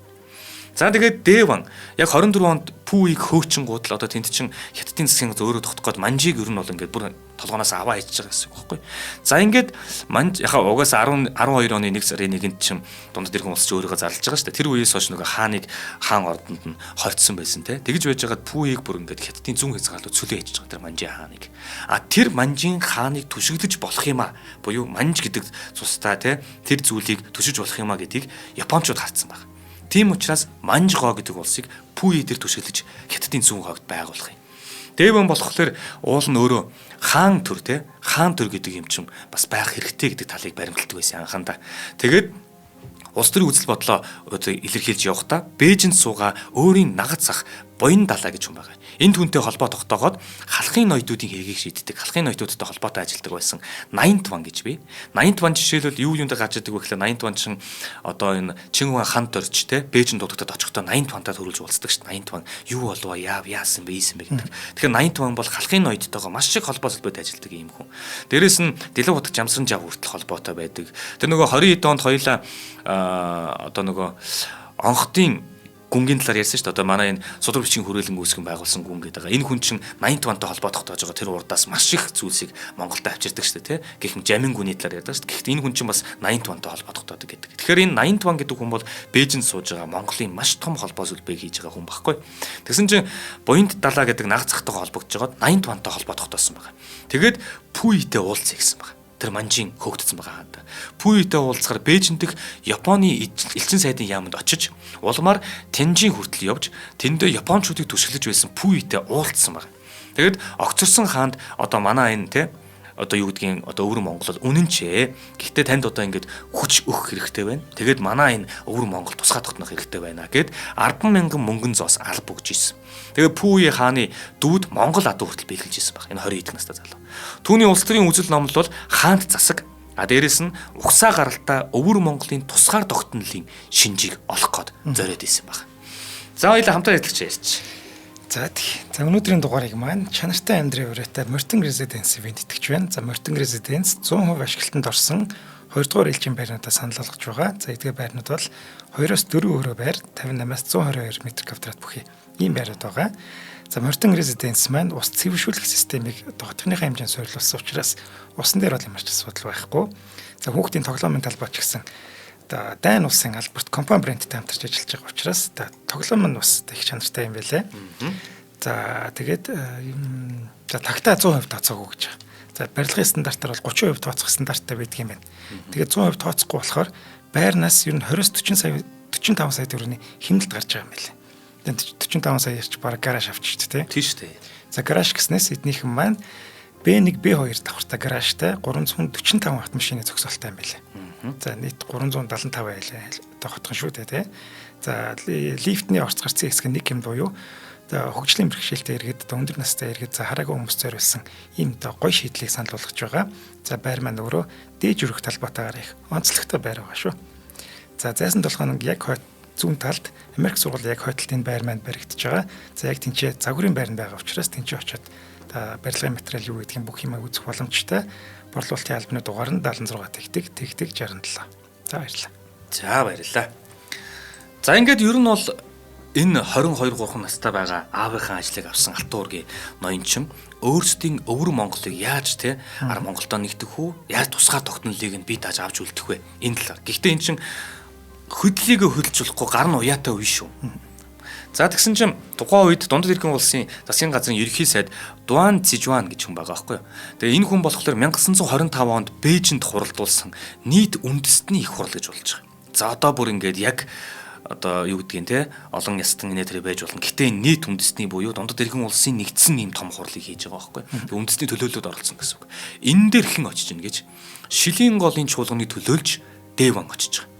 [SPEAKER 2] За тэгээд Дэван яг 24 онд Пүийг хөөчингууд л одоо тэнд чин Хятадын засгийн газар өөрөө тогтгоход Манжийг ер нь бол ингээд бүр толгоноос аваа хийж байгаа гэсэн үг байхгүй. За ингээд Манж яхаа угаасаа 12 оны 1 сарын 1-нд чин дундад иргэн улс чи өөрийгөө зарлж байгаа шүү дээ. Тэр үеэс хойш нөгөө хааныг хаан ордонд нь хорцсон байсан те. Тэгж байж байгаад Пүийг бүр ингээд Хятадын зүүн хязгаарлалд цөлөө хийж байгаа тэр Манжийн хааныг. Тэр Манжийн хааныг түшиглэж болох юм а буюу Манж гэдэг цустай те тэр зүйлийг түшиж болох юм а гэдгийг Япончууд харсан байна. Тийм учраас Манжгоо гэдэг улсыг Пүи дээр түшиглэж Хятадын зүүн хойд байгуулах юм. Дэвэн болохоор уул нь өөрөө хаан төр те хаан төр гэдэг юм чинь бас байх хэрэгтэй гэдэг талыг баримталдаг байсан анхандаа. Тэгээд улс төрийн үзэл бодлоо илэрхийлж явахдаа Бээжинд суугаа өөрийн нагад зах Буян далаа гэж хүн байгаа. Энд хүнтэй холбоо тогтоогоод халахын ноёдуудын хэргийг шийддэг, халахын ноёдуудтай холбоотой ажилладаг байсан 80 ван гэж бий. 80 ван жишээлбэл юу юунд гарч идэг вэ гэхлээр 80 ван чин одоо энэ Чингүн хаан дорч те Бээжин дуудагтад очихдоо 80 вантаа төрүүлж уулздаг шүү дээ. 80 ван юу болов яасан бэ ийсэн бэ гэдэг. Тэгэхээр 80 ван бол халахын ноёдтойгоо маш их холбоо зөлбөд ажилладаг юм хүн. Дээрээс нь Дэлэг утга Жамсран жав хүртэл холбоотой байдаг. Тэр нөгөө 20 онд хоёлаа одоо нөгөө онхтын гүнгийн талаар ярьсан шүү дээ. Одоо манай энэ судар бичгийн хүрээлэн үүсгэн байгуулсан гүн гэдэг. Энэ хүн чинь 80 вантай холбоо тогтоож байгаа тэр урдаас маш их зүйлсийг Монголд авчирдаг шүү дээ, тэ. Гэх мэт Жамин гүний талаар ярьдаг шүү дээ. Гэхдээ энэ хүн чинь бас 80 вантай холбоо тогтоодог гэдэг. Тэгэхээр энэ 80 ван гэдэг хүн бол Бээжинд сууж байгаа Монголын маш том холбоо зүлбэг хийж байгаа хүн баггүй. Тэгсэн чинь Буян далаа гэдэг наг захтайгаа холбогдож байгаа 80 вантай холбоо тогтоосон байгаа. Тэгээд Пүүйтэй уулзъя гэсэн байгаа. Тэр манжийн хөөгдсөн байгаа хаа. Пүүйтэй уулзахаар Бээжинд дэх Японы элчин сайдын яамд очиж улмаар Тэнжин хүртэл явж тэндээ японочдыг түшиглэж байсан Пүүйтэй уулзсан байна. Тэгэд огцорсон хаанд одоо манай энэ те одоо юу гэдгийг одоо өвөр Монгол бол үнэнчээ. Гэхдээ танд одоо ингэж хүч өгөх хэрэгтэй байна. Тэгээд манай энэ өвөр Монгол тусгай тогтнох хэрэгтэй байна гэд 10,000 мөнгөн зоос алба өгч ийсэн. Тэгээд Пүүи хааны дүүд Монгол адуу хүртэл бэлгэлж ийсэн баг. Энэ 20 эд настай залуу. Түүний улс төрийн үзэл номлол бол хаанд засаг дээрэс нь угсаа гаралтаа өвөр Монголын тусгаар тогтнолын шинжийг олох гээд зориод ийсэн баг. За хоёулаа хамтаа ажиллаж ярьж.
[SPEAKER 1] За өнөөдрийн дугаарыг маань чанартай амьдрын ураатай Мортон Резиденсийг итгэж байна. За Мортон Резиденс 100% ашиглалтанд орсон 2 дугаар элчин байрнуудаа санал болгож байгаа. За эдгээр байрнууд бол 2-4 өрөө байр 58-аас 122 м2 бүхий ийм байрууд байгаа. За Мортон Резиденс маань ус цэвэршүүлэх системийг хотныхаа хэмжээнд суйрлуулсан учраас усан дээр бол ямар ч асуудал байхгүй. За хүүхдийн тоглоомын талбай ч гэсэн дайн улсын албарт компани брендтэй хамтарч ажиллаж байгаа учраас тоглоом нь бас их чанартай юм байлээ. За тэгээд тагтаа 100% тооцоогүй гэж байгаа. За барилгын стандартаар бол 30% тооцох стандарттай байдаг юм байна. Тэгээд 100% тооцохгүй болохоор байрнаас ер нь 20-40 сая 45 сая төгрөгийн хэмнэлт гарч байгаа юм байлээ. Тэгээд 45 сая ярьж бараг гараж авчиж дээ.
[SPEAKER 2] Тийм шүү дээ.
[SPEAKER 1] За гараж гэснээс эднийхэн маань B1 B2 давхартай гаражтай 345 автомашины зогсоолтой юм байлээ. За нийт 375 байлаа. Хотхон шүү дээ тий. За лифтний орц гарцын хэсэг нэг юм буюу хөгжлийн бэрхшээлтэй иргэд өндөр настай иргэд за хараагүй хүмүүс зориулсан ийм гоё шийдлийг санал болгож байгаа. За байр маань өөрөө дээж өрөх талбайтайгаар их онцлогтой байр байгаа шүү. За зайсан толгойн яг зүүн талд Америк сургуулийн яг хойдолтын байр маань баригдаж байгаа. За яг тэнцээ загварын байр байгаа учраас тэнцээ очиод барилгын материал юу гэдгийг бүх юмаа үзэх боломжтой. Борлуулалтын албаны дугаар нь 76 тэгтэг 67. За баярлалаа.
[SPEAKER 2] За баярлалаа. За ингээд ер нь бол энэ 22-3 настай байгаа аавынхаа ажлыг авсан Алтан уургийн ноёнчин өөрсдийн өвөр Монголыг яаж ар Монголдоо нэгдэх үү? Яаж тусгай тогтнолыг нь бий дааж авч үлдэх вэ? Энэ талаар. Гэхдээ эн чин хөдлөлийгөө хөдөлж болохгүй гар нь уяатай үе шүү. За тэгсэн чинь тухайн үед Дундад иргэн улсын засгийн газрын ерөнхий сайд Дуан Цижуан гэж хүн байгаа байхгүй юу. Тэгээ энэ хүн болохоор 1925 онд Бээжинд хуралдуулсан нийт үндэстний их хурал гэж болж байгаа. За одоо бүр ингээд яг одоо юу гэдгийг олон ястан инээ тэр байж болно. Гэтэ нийт үндэстний буюу Дундад иргэн улсын нэгдсэн ийм том хурлыг хийж байгаа байхгүй юу. Үндэстний төлөөлөлд оролцсон гэсэн үг. Энэ дээр хэн очиж ийн гэж Шилийн голын чуулганы төлөөлж Дэван очиж байгаа.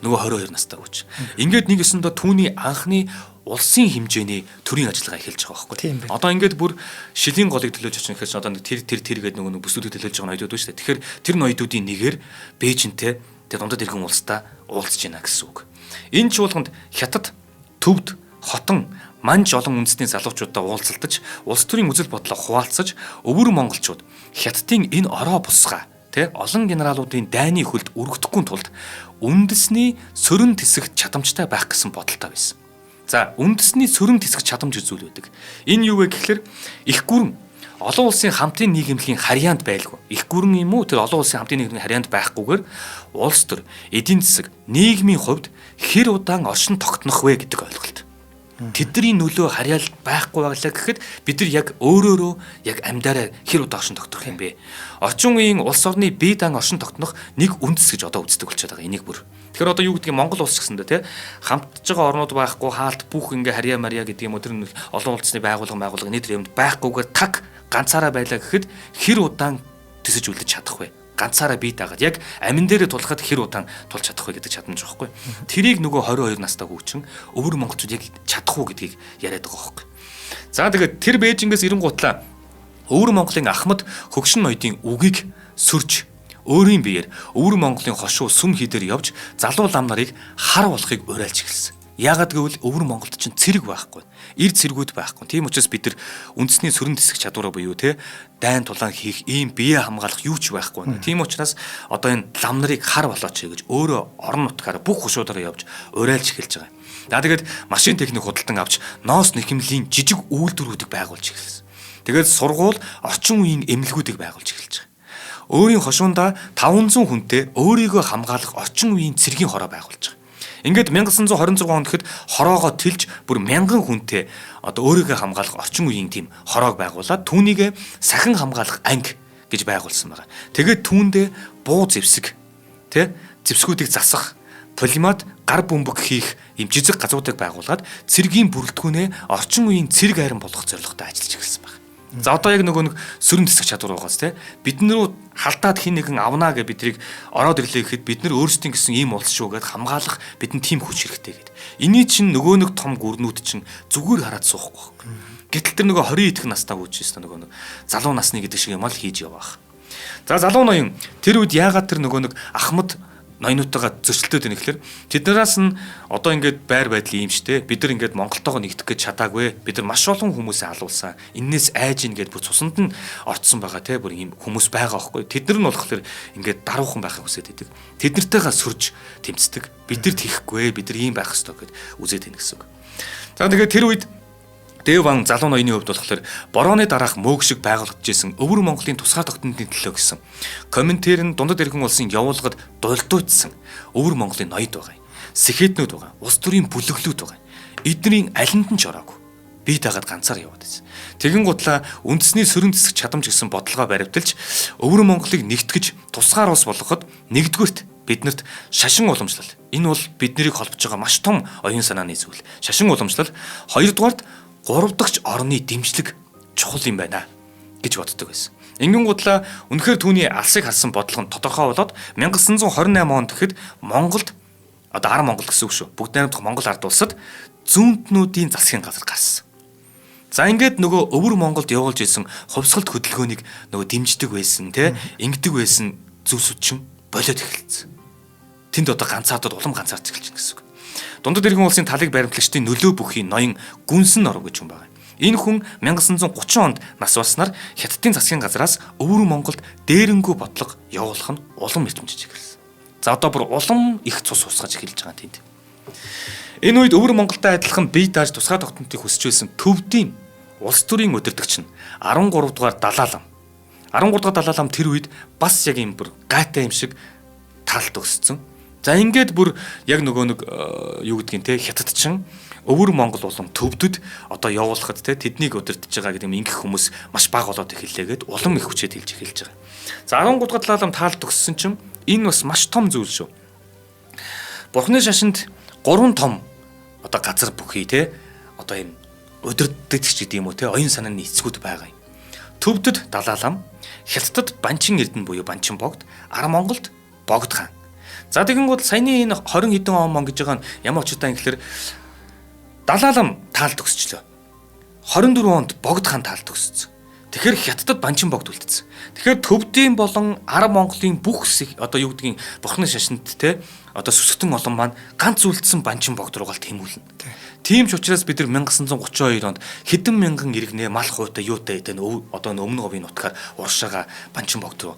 [SPEAKER 2] Нөгөө 22 настай хүч. Ингээд нэг өсөндөө түүний анхны улсын хэмжээний төрийн ажиллагаа эхэлж байгаа байхгүй. Одоо ингээд бүр Шилийн голыг төлөөж очих гэхээр одоо тэр гэдэг нөгөө бүсүүдийг төлөөж байгаа ноёдууд шүү дээ. Тэгэхээр тэр ноёдуудын нэгээр Бээжинтэй тэр Дундад иргэн улстай уулзж байна гэсэн үг. Энэ чуулганд Хятад, Төвд, Хотон манж олон үндэсний залуучуудаа уулзалтаж улс төрийн үзэл бодлоо хуваалцаж өвөр монголчууд Хятадын энэ ороо бусгаа олон генералуудын дайны хөлд өргөдөхгүй тулд үндэсний сөрөн тэсэх чадамжтай байх гэсэн бодолтой байсан. За үндэсний сөрөн тэсэх чадамж зүйл байдаг. Энэ юу вэ гэхээр их гүрэн олон улсын хамтын нийгэмлэгийн харьяанд байлгүй. Их гүрэн юм уу тэр олон улсын хамтын нийгмийн харьяанд байхгүйгээр улс төр, эдийн засаг, нийгмийн хувьд хэр удаан оршин тогтнох вэ гэдэг ойлголт. Тэдний нөлөө харьяал байхгүй байлаа гэхэд бид нар яг өөрөөрөө яг амьдараа хэр удаа оршин тогтнох юм бэ? Орчин үеийн улс орны бие даан оршин тогтнох нэг үндэс гэж одоо үздэг болчиход байгаа энийг бүр. Тэгэхээр одоо юу гэдгийг Монгол улс гэсэндээ хамтж байгаа орнууд байхгүй хаалт бүх ингээ харьяа марья гэдэг юм уу тэр олон улсны байгууллага нийт юмд байхгүйгээр таг ганцаараа байлаа гэхэд хэр удаан тэсэж үлдэж чадах вэ? ганцаараа бие даагаад яг амин дээрээ тулахад хэр удаан тулж чадах вэ гэдэг чадамж байхгүй. Тэрийг нөгөө 22 настай хүүчин өвөр монголчууд яг чадах уу гэдгийг яриад байгаа байхгүй. За тэгээд тэр Бээжингээс ирэнгуутлаа өвөр Монголын Ахмад хөгшин ноёдын үгийг сөрж өөрийн биеэр өвөр Монголын хошуу сүм хийдээр явж залуу лам нарыг хар болохыг уриалж эхэлсэн. Яагаад гэвэл өвөр Монголд чинь цэрэг байхгүй. Эрд цэргүүд байхгүй. Тийм учраас бид нар үндэсний сөрөн тэсэх чадвараа буюу дайн тулаан хийх ийм бие хамгаалах юу ч байхгүй. Тийм учраас одоо энэ лам нарыг хар болооч гэж өөрөө орон нутгаар бүх хушуудаараа явж уриалж эхэлж байгаа. За тэгээд машин техник худалдан авч ноос нэхэмлийн жижиг үйлдвэрүүдийг байгуулж эхэлсэн. Тэгээд сургууль орчин үеийн эмнэлгүүдийг байгуулж эхэлж байгаа. Өөрийн хошуундаа 500 хүнтэй өөрийгөө хамгаалах орчин үеийн цэргийн хороо байгуулж байгаа. Ингээд 1926 онд гэхэд хороогоо тэлж бүр 1000 хүнтэй одоо өөрийгөө хамгаалах орчин үеийн тийм хороог байгуулад түүнийг сахин хамгаалах анги гэж байгуулсан байгаа. Тэгээд түүндээ буу зэвсэг зэвсгүүдийг засах, полимат гар бөмбөг хийх ийм жижиг газруудыг байгуулад цэргийн бүрэлдэхүүнээ орчин үеийн цэрэг айран болгох зорилготой ажиллаж эхэлсэн байна. За одоо яг нөгөө нэг сөрөн тэсэх чадвар байгаас бид нэрөө халдаад хин нэгэн авнаа гэж бидрийг ороод ирлээ гэхэд бид нар өөрсдийн гэсэн ийм улс шүү гэдээ хамгаалах бидэнд тийм хүч хэрэгтэй гэдэг. Эний чинь нөгөө нэг том гүрнүүд чинь зүгээр хараад суухгүй байхгүй. Гэтэл тэр нөгөө 20 идэх настай хүч шүү нөгөө нэг залуу насны гэдэг шиг юм ал хийж яваах. За залуу ноён тэр үед яагаад тэр нөгөө нэг Ахмад ноёнуудтайгаа зөрчилдөд байна гэхээр тэднээс нь одоо ингээд байр байдлын юм штэ бид нар ингээд Монголтойгоо нэгдэх гэж чадаагүй бид нар маш олон хүмүүсээ алуулсан эннээс айж ингээд бүр цусанд нь орцсон байгаа те бүр ийм хүмүүс байгаа байхгүй тэд нар нь болохоор ингээд даруухан байхыг хүсэж байдаг тэд нартайгаа сүрж тэмцдэг бид нар тийхгүй бид нар ийм байх ёстой гэд үзээд байна гэсэн үг. За тэгээд тэр үед Дэв ван залуу ноёны хувьд болохоор борооны дараах мөөг шиг байгуулагдажсэн өвөр Монголын тусгай тогтнолын төлөө гэсэн комментэр нь дундад иргэн улсын явуулгад дулдуйцсан өвөр Монголын ноёд байгаа. Сэхэтнүүд байгаа. Улс төрийн бүлэглүүд байгаа. Эднэрийн алинд нь ч ороогүй. Бие дагаад ганцаар яваад байсан. Тэгэн гутлаа үндэсний сөрөн тэсэх чадамж гэсэн бодлогоо баримталж өвөр Монголыг нэгтгэж тусгаар улс болгоход нэгдүгürt биднэрт шашин уламжлал. Энэ бол биднийг холбож байгаа маш том оюун санааны зүйл. Шашин уламжлал. Хоёрдугаарт 3 дахь орны дэмжлэг чухал юм байна гэж боддог байсан. Ингэн гутлаа үнэхээр түүний алсыг харсан бодлого нь тодорхой болоод 1928 онд гэхэд Монголд одоо Ар Монгол гэсэн үг шүү. Бүгд найрамдах Монгол ард улсад зүүнтнүүдийн засгийн газар гарсан. За ингээд нөгөө өвөр Монголд явуулж исэн хувьсгалт хөдөлгөөнийг нөгөө дэмждэг байсан ингэдэг байсан зүйлсүүд чинь болоод эхэлсэн. Тэнд одоо ганцаардад улам ганцаарч эхэлж байна гэсэн үг. Дундад иргэн улсын талыг баримтлагчдын нөлөө бүхий ноён Гүнсэн Оров гэж хүн байна. Энэ хүн 1930 онд нас болсноор Хятадын засгийн газраас өвөр Монголд дээрэнгүү бодлого явуулах нь улам эрчимжиж эхэлсэн. За одоо бүр улам их цус усгаж эхэлж байгаа тэнд. Энэ үед өвөр Монголтой адилхан бие дааж тусгай тогтнолтыг хүсэж байсан Төвдийн улс төрийн удирдагч нь 13 дугаар Далай лам. 13 дугаар Далай лам тэр үед бас яг юм бүр гайтай юм шиг талд өссөн. За ингээд бүр яг нөгөө нэг юу гэдгийг Хятад чин өвөр Монгол улам төвдөд одоо явуулахад тэднийг удирдах байгаа гэдэг юм ингэх хүмүүс маш бага болоод эхэллээ гэд улам их хүчээр хэлж эхэлж байгаа. За 13 дугаар Далай лам таалд өгсөн чинь энэ бас маш том зүйл шүү. Бурхны шашинд 3 том одоо газар бүхий одоо юм удирддагч гэдэг юм уу оюун санааны эцгүүд байгаа юм. Төвдөд Далай лам, Хятадд Банчин Эрдэнэ буюу Банчин богд, Ар Монголд Богд хаан. За тэгэн гол саяны энэ 20 хэдэн он гэж байгаа нь ямар очтой юм гэхээр Далай лам таалд өгсчлөө. 24 онд Богд хаан таалд өгссөн. Тэгэхээр Хятадд Банчин богд үлдсэн. Тэгэхээр Төвдийн болон Ар Монголын бүх одоо юу гэдгийг Бурхны шашинд одоо сүсгтэн олон маань ганц үлдсэн Банчин богд руугаал тэмүүлнэ. Тийм ч учраас бид нар 1932 онд хэдэн мянган иргэнэ мал хуйтай юутай одоо өмнө говийн нутгаар уршаага Банчин богд руу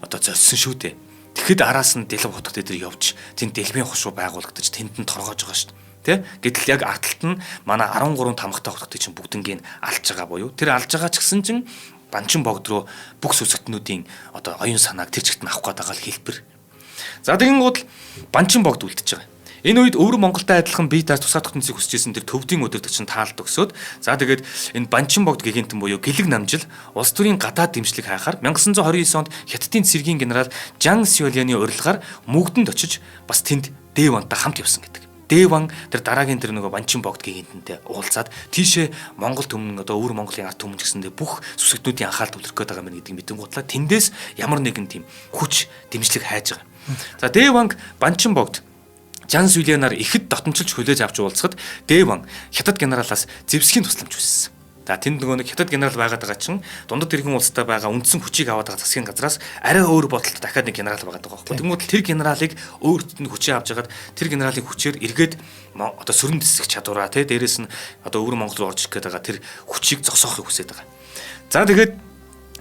[SPEAKER 2] одоо золсон шүү дээ. Тэгэхэд араас нь дэлб хотод дээр явж тэнд дэлбийн хушуу байгуулагдаж тэнд нь торгоож байгаа шүү дээ. Гэтэл яг артталт нь манай 13 тамгатай хотод чинь бүгднийг алж байгаа буюу тэр алж байгаа ч гэсэн чинь Банчин богд руу бүх сүсгтнүүдийн одоо оюун санааг тэр чигт нь авах гэдэг л хэлбэр. За тэгэн гол Банчин богд үлдчихэж байгаа. Энэ үед өвөр Монголтой адилхан бие дааж тусгай тогтнолыг хүсэжсэн тэр Төвдийн удирдагч нь таалд өгсөд за тэгээд энэ Банчин богд гэгэнтэн буюу гэлэг намжил улс төрийн гадаад дэмжлэг хайхаар 1929 онд Хятадын цэргийн генерал Жан Сюэляны урилгаар мөгдөнд очиж бас тэнд Дэв вантай хамт явсан гэдэг. Дэван тэр дараагийн тэр нөгөө Банчин богд гинтэнтэй уулзаад тийшээ Монгол төмөн одоо өвөр Монголын ард түмэн гэсэндээ бүх сүсгтнүүдийн анхаарал төвлөрөх гээд байгаа мэн гэдгийг мэдэнгуудлаа тэндээс ямар нэгэн тийм хүч дэмжлэг хайж байгаа. За Дэван Банчин богд Жан Сүлянаар ихэд дотомчилж хүлээж авч уулзахад Дэван хятад генералаас зэвсгийн тусламж хүссэн. За тэнд нөгөө нэг хятад генерал байгаад байгаа чинь дундад иргэн улстай байгаа үндсэн хүчийг аваад байгаа засгийн газраас арай өөр бодолтой дахиад нэг генерал байгаад байгаа байхгүй. Тэгмүүд тэр генералыг өөрт нь хүчээ авч хагаад тэр генералын хүчээр эргээд одоо сөрөн дэсэх чадвараа тий дээрэс нь одоо өвөр Монгол руу орж ирэх гээд байгаа тэр хүчийг зогсоохыг хүсэж байгаа. За тэгээд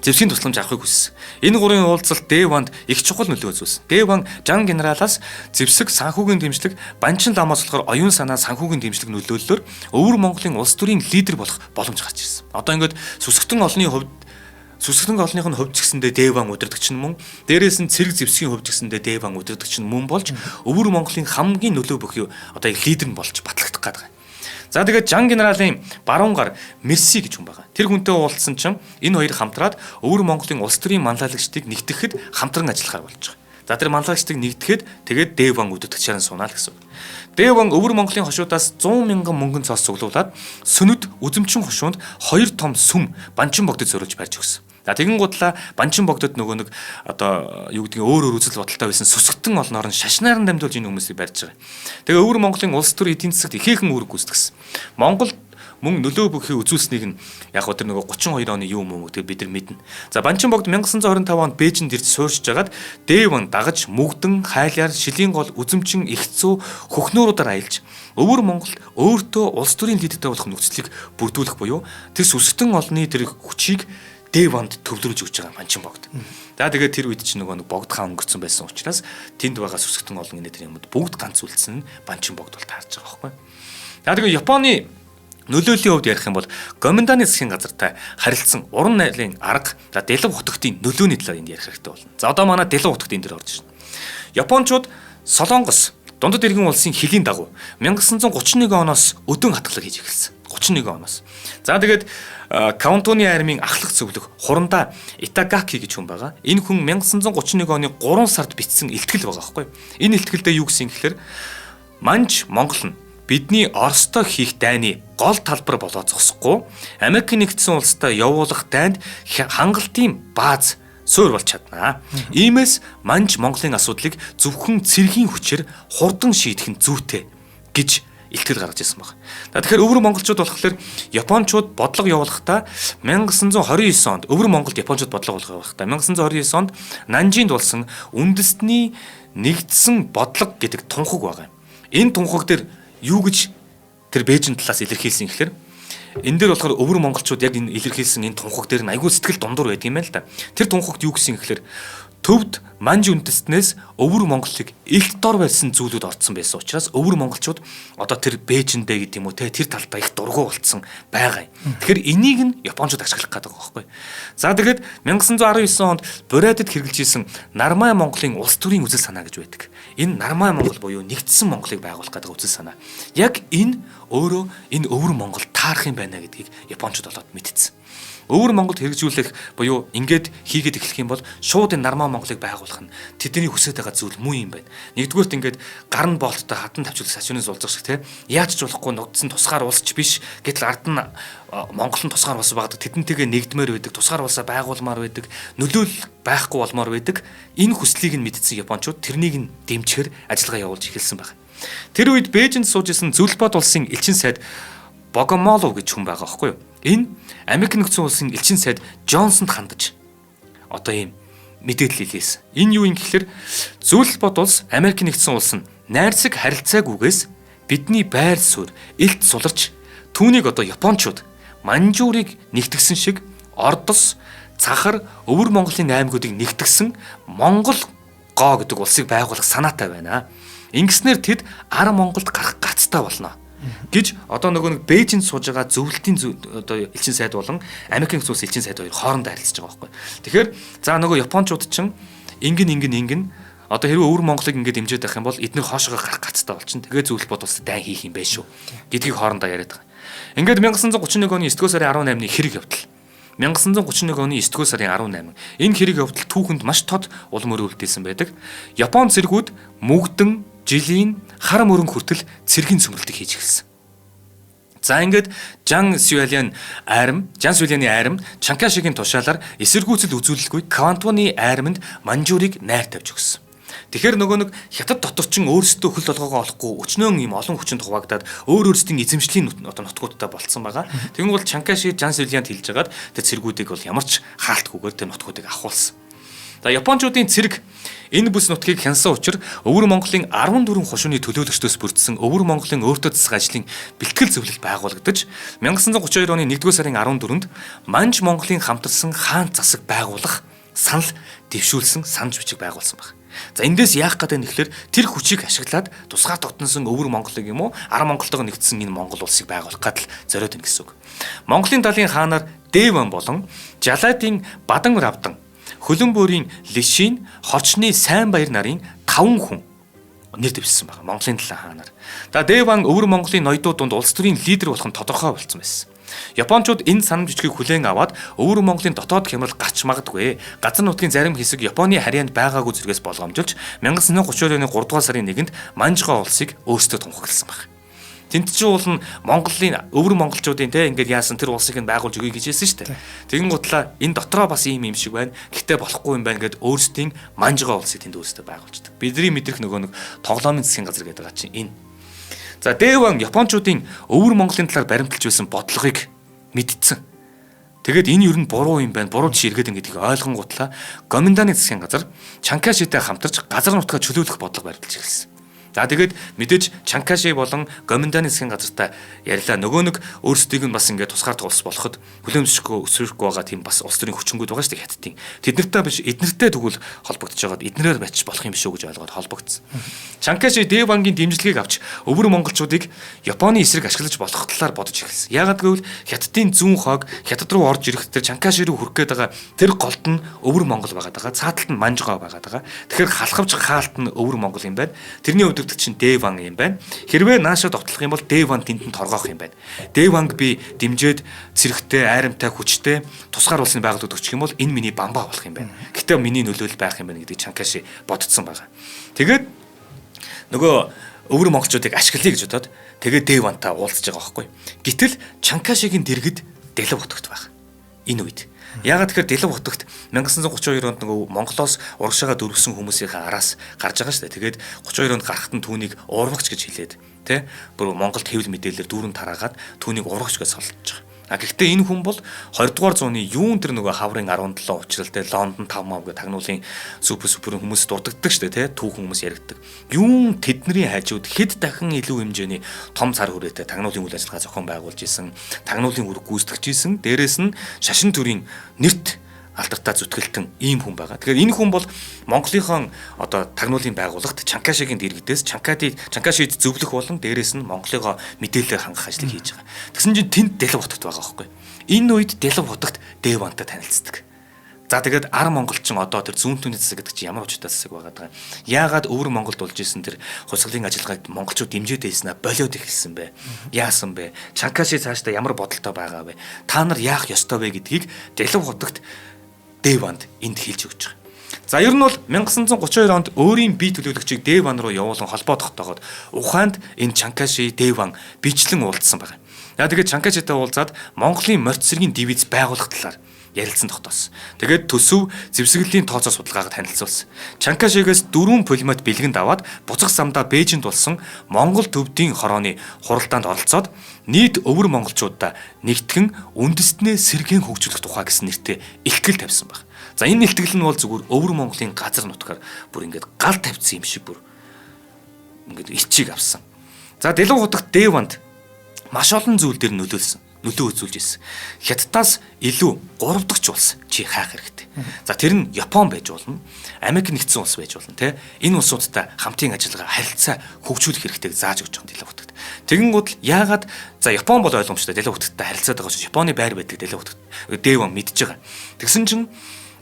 [SPEAKER 2] зэвсгийн тусламж авахыг хүссэн. Энэ гурвын уулзалт Дэванд их чухал нөлөө үзүүлсэн. Дэван Жан генералаас зэвсэг санхүүгийн дэмжлэг, Банчин ламаас болохоор оюун санаа санхүүгийн дэмжлэг нөлөөллөөр өвөр Монголын улс төрийн лидер болох боломж гарч ирсэн. Одоо ингээд сүсгтэн олонных нь хувьд ч гэсэндээ Дэван удирдагч нь мөн, дээрээс нь цэрэг зэвсгийн хувьд гэсэндээ Дэван удирдагч нь мөн болж өвөр Монголын хамгийн нөлөө бүхий одоо лидер нь болж батлагдах гэдэг. За тэгээд Жан генералын баруун гар Мерси гэж хүн байгаа. Тэр хүнтэй уулзсан чинь энэ хоёр хамтраад өвөр Монголын улс төрийн манлайлагчдыг нэгтгэхэд хамтран ажиллахаар болж байгаа. За тэр манлайлагчдыг нэгтгэхэд тэгээд Дэван удирдагчаар нь сунаа л гэсэн. Дэван өвөр Монголын хошуудаас 100 мянган мөнгөн цаас цуглуулад сүнэд үзэмчин хошуунд 2 том сүм Банчин богдод зориулж барьж өгсөн. За тэгэн гутлаа Банчин богдод нөгөө нэг одоо юу гэдгийг өөр үзэл бодолтой байсан сүсгтэн олноор нь шашнаар нь дамжуулж энэ хүмүүсийг барьж байгаа. Тэгээ өвөр Монголын улс төр эдийн засагт ихээхэн үүрэг гүйцэтгсэн. Монгол мөн нөлөө бүхий үзүүлснийг нь яг тэр нөгөө 32 оны юу юм уу гэдэг бид нар мэднэ. За Банчин богд 1925 онд Бээжинд ирж суурьшиж байгаад Дэван дагаж мөгдөн хайлаар шилийн гол үзэмчин ихцүү хөхнөөрөөр аялж өвөр Монгол өөртөө улс төрийн лидертэй болох нөхцөлийг бүрдүүлэх буюу тэр сүсгтэн олонний тэр хүчийг Дэванд төвлөрүүлж өгч байгаа Банчин богд. За тэгээд тэр үед чинь нөгөө богд хаан өнгөрцөн байсан учраас тэнд байгаа сүсгтэн олон энэ юмуд бүгд ганц үлдсэн нь Банчин богд бол таарж байгаа байхгүй. За тэгээд Японы нөлөөлийн хувьд ярих юм бол Гоминданы засгийн газартай харилцсан уран найлын арга Дэлэг хотогтын нөлөөний талаар энд ярих хэрэгтэй болно. За одоо манай Дэлэг хотогт энэ дээр орж ирнэ. Япончууд Солонгос дундад иргэн улсын хөлийн дагуу 1931 оноос өдөн хатгалаг хийж эхэлсэн. 31 оноос. За тэгээд Каунтоны армийн ахлах зөвлөх хурандаа Итагаки гэж хүн байгаа. Энэ хүн 1931 оны 3 сард бичсэн илтгэл байгаа байхгүй. Энэ илтгэлдээ юу гэсэн гэхээр Манж Монгол нь бидний Оростой хийх дайны гол талбар болоо зогсохгүй Америк нэгдсэн улстай явуулах дайнд хангалтын бааз суурь болж чаднаа. Иймээс Манж Монголын асуудлыг зөвхөн цэргийн хүчээр хурдан шийдэх нь зүйтэй гэж илтгэл гаргаж ирсэн баг. Тэгэхээр өвөр монголчууд болохоор Япончууд бодлого явуулахдаа 1929 онд өвөр Монголд Япончууд бодлого явуулахдаа 1929 онд Нанжинд болсон үндэсний нэгдсэн бодлого гэдэг тунхаг байгаа. Энэ тунхаг дээр юу гэж тэр Бээжин талаас илэрхийлсэн гэхээр энэ дээр болохоор өвөр монголчууд яг энэ илэрхийлсэн энэ тунхаг дээр нь айгүй сэтгэл дундуур байдаг юм байна л да. Тэр тунхагт юу гэсэн гэхээр төвд Манж үндэстнээс өвөр Монголыг илт дор байсан зүйлүүд орцсон байсан учраас өвөр монголчууд одоо тэр Бээжиндээ гэдэг юм уу тэр талбай их дургу болцсон байгаа юм. Тэгэхээр энийг нь Япончууд ашиглах гэдэг байгаа байхгүй. За тэгээд 1919 онд Бурайдад хэрэгжилжсэн Нармай Монголын улс төрийн үзэл санаа гэж байдаг. Энэ Нармай Монгол буюу нэгдсэн Монголыг байгуулах гэдэг үзэл санаа. Яг энэ өөрөө энэ өвөр Монгол таарах юм байна гэдгийг Япончууд олоод мэдсэн. Өвөр Монголд хэрэгжүүлэх буюу ингээд хийгээд эхлэх юм бол шууд энэ Нармай Монголыг байгуулах нь тэдний хүсэж байгаа зүйл муу юм байна. Нэгдүгээрт ингээд гар нь болттой хатан тавьчулах сачууны зулзах шиг те яаж ч болохгүй ногдсон тусгаар улсч биш гэтэл ард нь Монгол нь тусгаар улс багдаг тэдэнтэйгээ нэгдмээр байдаг тусгаар улсаа байгуулмаар байдаг нөлөөлөл байхгүй болмоор байдаг энэ хүслийг нь мэдсэн Япончууд тэрнийг нь дэмжихээр ажиллагаа явуулж эхэлсэн байна. Тэр үед Бээжинд сууж исэн Зөвлбод улсын элчин сайд Богомолов гэж хүн байгаа байхгүй юу? Энэ Америк нэгдсэн улсын элчин сайд Джонсонд хандаж одоо ийм мэдээлэл хэлсэн. Энэ юу юм гэхээр Зөвлбод улс Америк нэгдсэн улс нь найрсаг харилцаагүйгээс бидний байр суурь илт суларч түүнийг одоо Япончууд Манжуурыг нэгтгсэн шиг Ордос, Цахар, өвөр Монголын аймагуудыг нэгтгсэн Монгол гоо гэдэг улсыг байгуулах санаатай байна. Ингэснээр тэд Ар Монголд гарах гацтай болно гэж одоо нөгөө нэг Бээжинд сууж байгаа зөвлөлтийн одоо элчин сайд болон Америкийн улс элчин сайд хоёр хоорондоо харилцаж байгаа байхгүй. Тэгэхээр за нөгөө Япончууд чинь ингэн одоо хэрвээ өвөр Монголыг ингээд дэмжиж байх юм бол эдгээр хоошоо гарах гацтай болчихно. Тэгээ Зөвлөлт улс дайн хийх юм байна шүү гэдгийг хоорондоо яриад байгаа. Ингээд 1931 оны 9-р сарын 18-ны хэрэг явдал. 1931 оны 9-р сарын 18. Энэ хэрэг явдал түүхэнд маш тод улам өрөөлдсөн байдаг. Япон цэргүүд Мөгдөн, Жилийн, хар мөрөнгө хүртэл цэргийн цөмрөлтийг хийж эхэлсэн. За ингээд Жан Сюэляны арим Чанкашигийн тушаалаар эсэргүүцэл үзүүлэлгүй Квантуны аримд Манжурыг найр тавьж өгсөн. Тэгэхээр нөгөө нэг хятад доторчин өөрсдөө хөл толгоогоо олохгүй өчнөн юм олон хүчинд хуваагдаад өөрсдийн эзэмшлийн нутгуудтай болцсон байгаа. Тэгвэл бол Чанкаши Жан Сюэлянд хэлж хагаад тэр цэргүүдийг бол ямарч хаалтгүйгээр тэр нутгуудыг авахулсан. За Япончуудын цэрэг энэ бүс нутгийг хянсан учраас Өвөр Монголын 14 хошууны төлөөлөгчдөөс бүрдсэн Өвөр Монголын өөртөө засах ажлын бэлтгэл зөвлөл байгуулагдаж 1932 оны 1-р сарын 14-нд Манж Монголын хамтарсан хаан засаг байгуулах санал дэвшүүлсэн санж бичиг байгуулсан байна. За эндээс яах гэдэг нь тэгэхээр тэр хүчийг ашиглаад тусгай тогтносон Өвөр Монголыг юм уу Ар Монголтойгоо нэгдсэн энэ Монгол улсыг байгуулах гэдэл зориод байна гэсэн үг. Монголын далайн хаанаар Дэван болон Жалайдын Бадан Равдан Хөлөн бөөрийн Лишин, Хорчны Сайн Баяр нарын 5 хүн нэр дэвшсэн байна. Монголын талаа хаанаар. За Дэван Өвөр Монголын ноёдууд дунд улс төрийн лидер болох нь тодорхой болсон байсан. Япончууд энэ санам жижигийг хүлээн аваад Өвөр Монголын дотоод хямрал гарч магадгүй. Газар нутгийн зарим хэсэг Японы харьяанд байгаагүй зэрэгс болгоомжилж 1932 оны 3 дугаар сарын 1-нд Манжгаа улсыг өөрсдөө тунхагласан байна. Тэнт чинь уул нь Монголын Өвөр монголчуудын те ингээд яасан тэр улсыг нь байгуулж өгье гэж хэлсэн шүү дээ. Тэгин гутлаа энэ дотроо бас ийм юм шиг байна. Гэхдээ болохгүй юм байна гэд өөрсдийн Манжгаа улсыг тэнд өөрсдөө байгуулждаг. Бидний мэдрэх нөгөө нэг тоглоомын засгийн газар гэдэг байгаа чинь энэ. За Дэван Япончуудын Өвөр Монголын талаар баримталж байсан бодлогыг мэдтсэн. Тэгээд энэ юу нь буруу юм байна. Буруу жишээ эргээд ингэдэг ойлгон гутлаа Гоминданы засгийн газар Чанкашитай хамтарч газар нутгаа чөлөөлөх бодлого баримталж эхэлсэн. За тэгээд мэдээж Чанкаши болон Гоминданы засгийн газартай ярьлаа. Нөгөө нэг өөрсдийг нь бас ингээд тусгаар улс болоход хүлээмжшгүй өсрөхгүй байгаа тийм бас улс төрийн хүчингүүд байгаа шүү дээ хятадын. Тэднэртэй биш эднэртэй тэгвэл холбогдож байгаад эднэрээр бач болох юм биш үү гэж ойлгоод холбогдсон. Чанкаши Дэвангийн дэмжлэгийг авч Өвөр монголчуудыг Японы эсрэг ашиглаж болох талаар бодож эхэлсэн. Яагаад гэвэл хятадын зүүн хойг хятад руу орж ирэх тэр Чанкаши руу хүрэх гээд байгаа тэр голд нь Өвөр монгол байгаад байгаа. Цааталт нь Манжгаа байгаад байгаа. Тэгэхээр халахвч хаалт нь Өвөр монгол юм байна. Тэрний хувьд чинь Дэван юм байна. Хэрвээ наашаа довтлох юм бол Дэван тэнд нь торгоох юм байна. Дэванг би дэмжиж цэрэгтэй, айрамтай, хүчтэй тусгаар улсны байгууллагад өгчих юм бол энэ миний бамбаа болох юм байна. Гэтэ миний нөлөөлөл байх юм байна гэдэг Чанкаши бодцсон байгаа. Тэгээд нөгөө Өвөр монголчуудыг ашиглая гэж бодоод тэгээд Дэвантай уулзж байгаа байхгүй. Гэтэл Чанкашигийн дэргэд Дэлв утгт байна. Энэ үед яагаад тэгэхээр Дэлв утгт 1932 онд нөгөө Монголоос урагшаага дөрвсөн хүмүүсийн араас гарч байгаа шүү дээ. Тэгээд 32 онд гарахт нь түүнийг урвагч гэж хэлээд тий бүр Монголд хэвлэл мэдээлэлээр дүүрэн тараагаад түүнийг урвагч гэж солилж байгаа. Гэхдээ энэ хүн бол 20 дугаар зууны юун тэр нөгөө хаврын 17 учралтай Лондон 5 мав гэх тагнуулын супер хүмүүс дурддагдаг шүү дээ тий түүхэн хүмүүс яригддаг. Юун тэдний хайжууд хэд дахин илүү хэмжээний том цар хүрээтэй тагнуулын үйл ажиллагаа зохион байгуулж исэн, тагнуулын үүрэг гүйцэтгэж исэн, дээрэс нь шашин төрийн нэрт алдартай зүтгэлтэн ийм хүн байгаа. Тэгэхээр энэ хүн бол Монголынхон одоо тагнуулын байгууллагт Чанкашигийн дэргэдээс Чанкашид зөвлөх болон дээрэс нь Монголыгоо мэдээлэл хангах ажлыг хийж байгаа. Тэгсэн чинь тэнд Дэлв утгт байгаа байхгүй. Энэ үед Дэлв утгт Дэвантай танилцдаг. За тэгээд Ар монголчин одоо тэр зүүн түүний засаг гэдэг чинь ямар учиртай засаг байгаа даа. Яагаад Өвөр Монголд болж исэн тэр хусгалын ажиллагааг монголчууд дэмжиж байсан болоод эхэлсэн бэ? Яасан бэ? Чанкаши цаашдаа ямар бодолтой байгаа вэ? Та нар яах ёстой вэ гэдгийг Дэлв утгт Дэванд энд хэлж өгч байгаа. За ер нь бол 1932 онд өөрийн бие төлөөлөгчийг Дэван руу явуулан холбоо тогтоогоод ухаанд энэ Чанкаши Дэван бичлэн уулзсан байна. Яа тэгээд Чанкашитай уулзаад Монголын морьт цэргийн дивиз байгуулах талаар ярилцсан тогтоосон. Тэгээд төсөв зэвсгэлийн тооцоо судалгааг танилцуулсан. Чанкашигээс 4 пулемет бэлгэнд аваад буцах замдаа Бээжинд болсон Монгол төвдийн хорооны хуралдаанд оролцоод нийт Өвөр монголчуудаа нэгтгэн үндэстнээ сэргээн хөгжүүлэх тухай гэсэн нэртэй ихтгэл тавьсан байна. За энэ ихтгэл нь бол зүгээр Өвөр Монголын газар нутгаар бүр ингээд гал тавьсан юм шиг бүр ингээд ичиг авсан. За Дэлв утгт Дэванд маш олон зүйл дээр нөлөө үзүүлж ирсэн. Хятадаас илүү 3 дахь улс чи хайх хэрэгтэй. За тэр нь Япон байж болно, Америк нэгдсэн улс байж болно те. Энэ улсуудтай хамтын ажиллагаа харилцаа хөгжүүлэх хэрэгтэйг зааж өгч байгаа Дэлв утгт. Тэгэнгүүт л яагаад за Япон бол ойлгомжтой Дэлв утгттай харилцаад байгаа учраас Японы байр байдаг Дэлв утгт Дэван мэдж байгаа. Тэгсэн чинь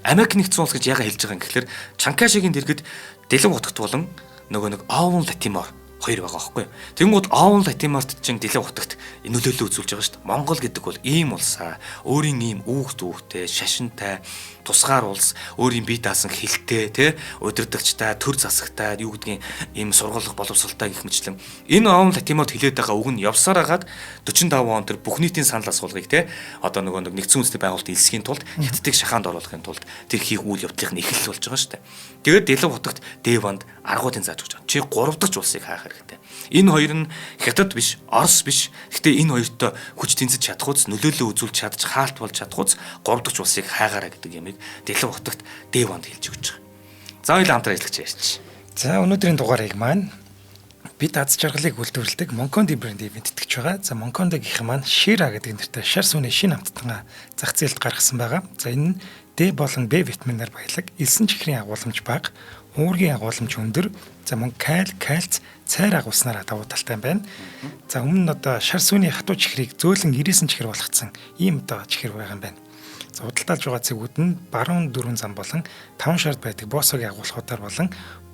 [SPEAKER 2] Америк нэгдсэн улс гэж яагаад хэлж байгаа юм гэхээр Чанкашигийн дэргэд Дэлв утгт болон нөгөө нэг Овон Латимор хоёр байгаа байхгүй. Тэнгууд Owl Latimart чинь дэлээ утагт нөлөөлөл үзүүлж байгаа шүү дээ. Монгол гэдэг бол ийм улсаа, өөрийн ийм үүхтэй, шашинтай, тусгаар улс, өөрийн бие даасан хилтэй, тэ удирдагчтай, төр засагтай, юу гэдгийг ийм сургуулах боловсралтай гэх мэтлэн. Энэ Owl Latimart хилээд байгаа үг нь явсаар агаад 45 он тэр бүх нийтийн санал асуулгыг тэ одоо нэг нэгдсэн үндэсний байгууллагын элсхийн тулд хятадыг шахаанд оруулахын тулд тэр хийх үйл явдлын эхлэл болж байгаа шүү дээ. Тэгээд дэлээ утагт Дэванд аргуудын зааж өгч байгаа. Чи 3 дахь улсыг хаах хэрэгтэй. Энэ хоёр нь Хятад биш, Орос биш. Гэхдээ энэ хоёртой хүч тэнцэж чадахуйц, нөлөөлөл үзүүлж чадчих, хаалт болж чадахуйц 3 дахь улсыг хайгаараа гэдэг юмыг дэлээ утагт Дэванд хэлж өгч байгаа. За хоёул хамтран ажиллаж ярьж.
[SPEAKER 1] За өнөөдрийн дугаарыг маань бид аз жаргалыг үйлдвэрлэдэг Moncondi брэнд ивент итгэж байгаа. За Moncondi-гийн маань Shira гэдэг нэртэй шар сүний шинэ амттан зах зээлд гаргасан байгаа. За энэ нь D болон B витаминаар баялаг, элсэн чихрийн агуулмж бага, уургийн агуулмж өндөр, за мөн кальц, цайр агуулснараа давуу талтай юм байна. За өмнө нь одоо шар сүний хатуу чихрийг зөөлөн 99 чихэр болгоцсон ийм одоо чихэр байгаа юм байна. За худалдаалж байгаа цэгүүд нь баруун дөрвөн зам болон 5 шард байдаг боосогийн агуулгуудаар болон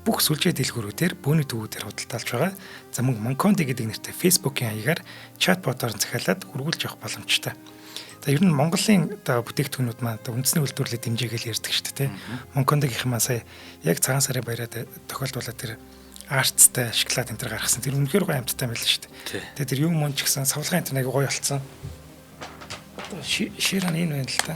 [SPEAKER 1] бүх сүлжээ дэлгүүрүүдээр бөөний төвүүдээр худалдаалж байгаа. За мөн Moncondi гэдэг нэртэй Facebook-ийн хаягаар чатботоор захиалаад үргэлж явах боломжтой. За ер нь Монголын одоо бүтээгдэхүүнүүд маань одоо үндэсний үйлдвэрлэлд дэмжээгээл ярьдаг шүү дээ. Moncondi-гийн маань сая яг цагаан сарын баяраад тохиолдуулаад тэр арцтай шоколад энэ төр гаргасан. Тэр үнэхээр гоё амттай байлаа шүү дээ. Тэгээ тэр юм мөн ч гэсэн савлгаан энэ нэг гоё болцсон. Одоо Shira энэ байна л та.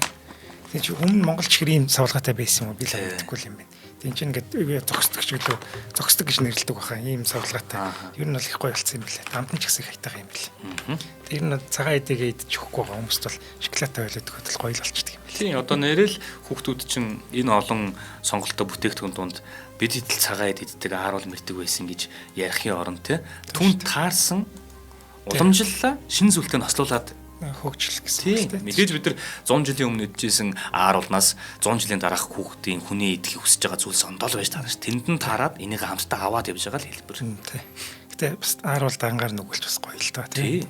[SPEAKER 1] Тэгээ чи өмнө монголч хэр ийм савлгаатай байсан юм уу би л мэдэхгүй юм байна. Тийм ч ингээд зогсдог ч гэлөө зогсдог гэж нэрлэдэг баха ийм савлгаатай. Ер нь бол их гоё болцсон юм билээ. Амтан ч гэсэн их хайтайгаа юм билээ. Тэр нь цагаан эдэгээ идэж өгөхгүй байгаа хүмүүст бол шоколадтай байлаад өгөхөд гоё л болчихдаг юм.
[SPEAKER 2] Тийм одоо нэрэл хүүхдүүд чинь энэ олон сонголттой бүтээгдэхүүн донд бид идэл цагаан эд иддэг ааруул мэрдэг байсан гэж ярихын оронд те түн таарсан уламжлалаа шинэ зүйлтэй наслуулаад
[SPEAKER 1] хөгжил гэсэн.
[SPEAKER 2] Тийм. Мэдээж бид нар 100 жилийн өмнө идчихсэн ааруулнаас 100 жилийн дараах хүүхдийн хүний идэхийг хүсэж байгаа зүйл сондол байж таарна ш. Тэнд нь таарад энийг хамтдаа аваад явж байгаа л хэлбэр.
[SPEAKER 1] Тийм. Гэтэ бас ааруул дангаар нүгэлж бас гоё л доо тийм.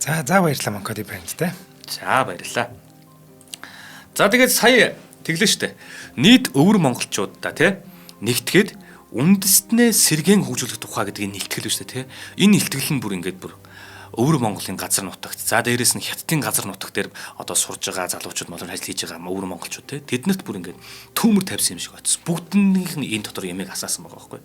[SPEAKER 1] За баярлалаа Moncondi брэндтэй.
[SPEAKER 2] За баярлалаа. За тэгээд сая тэглэн штэ. Нийт өвөр монголчуудаа тий нэгтгэхэд үндэстнээ сэргээн хөгжүүлэх тухай гэдгийг нэгтгэл биш тий. Энэ илтгэл нь бүр ингээд бүр өвөр Монголын газар нутагт. За дээрэс нь Хятадын газар нутаг дээр одоо сурж байгаа залуучууд болон ажил хийж байгаа өвөр монголчууд те. Тэднэрт бүр ингээд төмөр тавьсан юм шиг очсон. Бүгднийх нь энэ дотор ямиг асаасан байгаа байхгүй.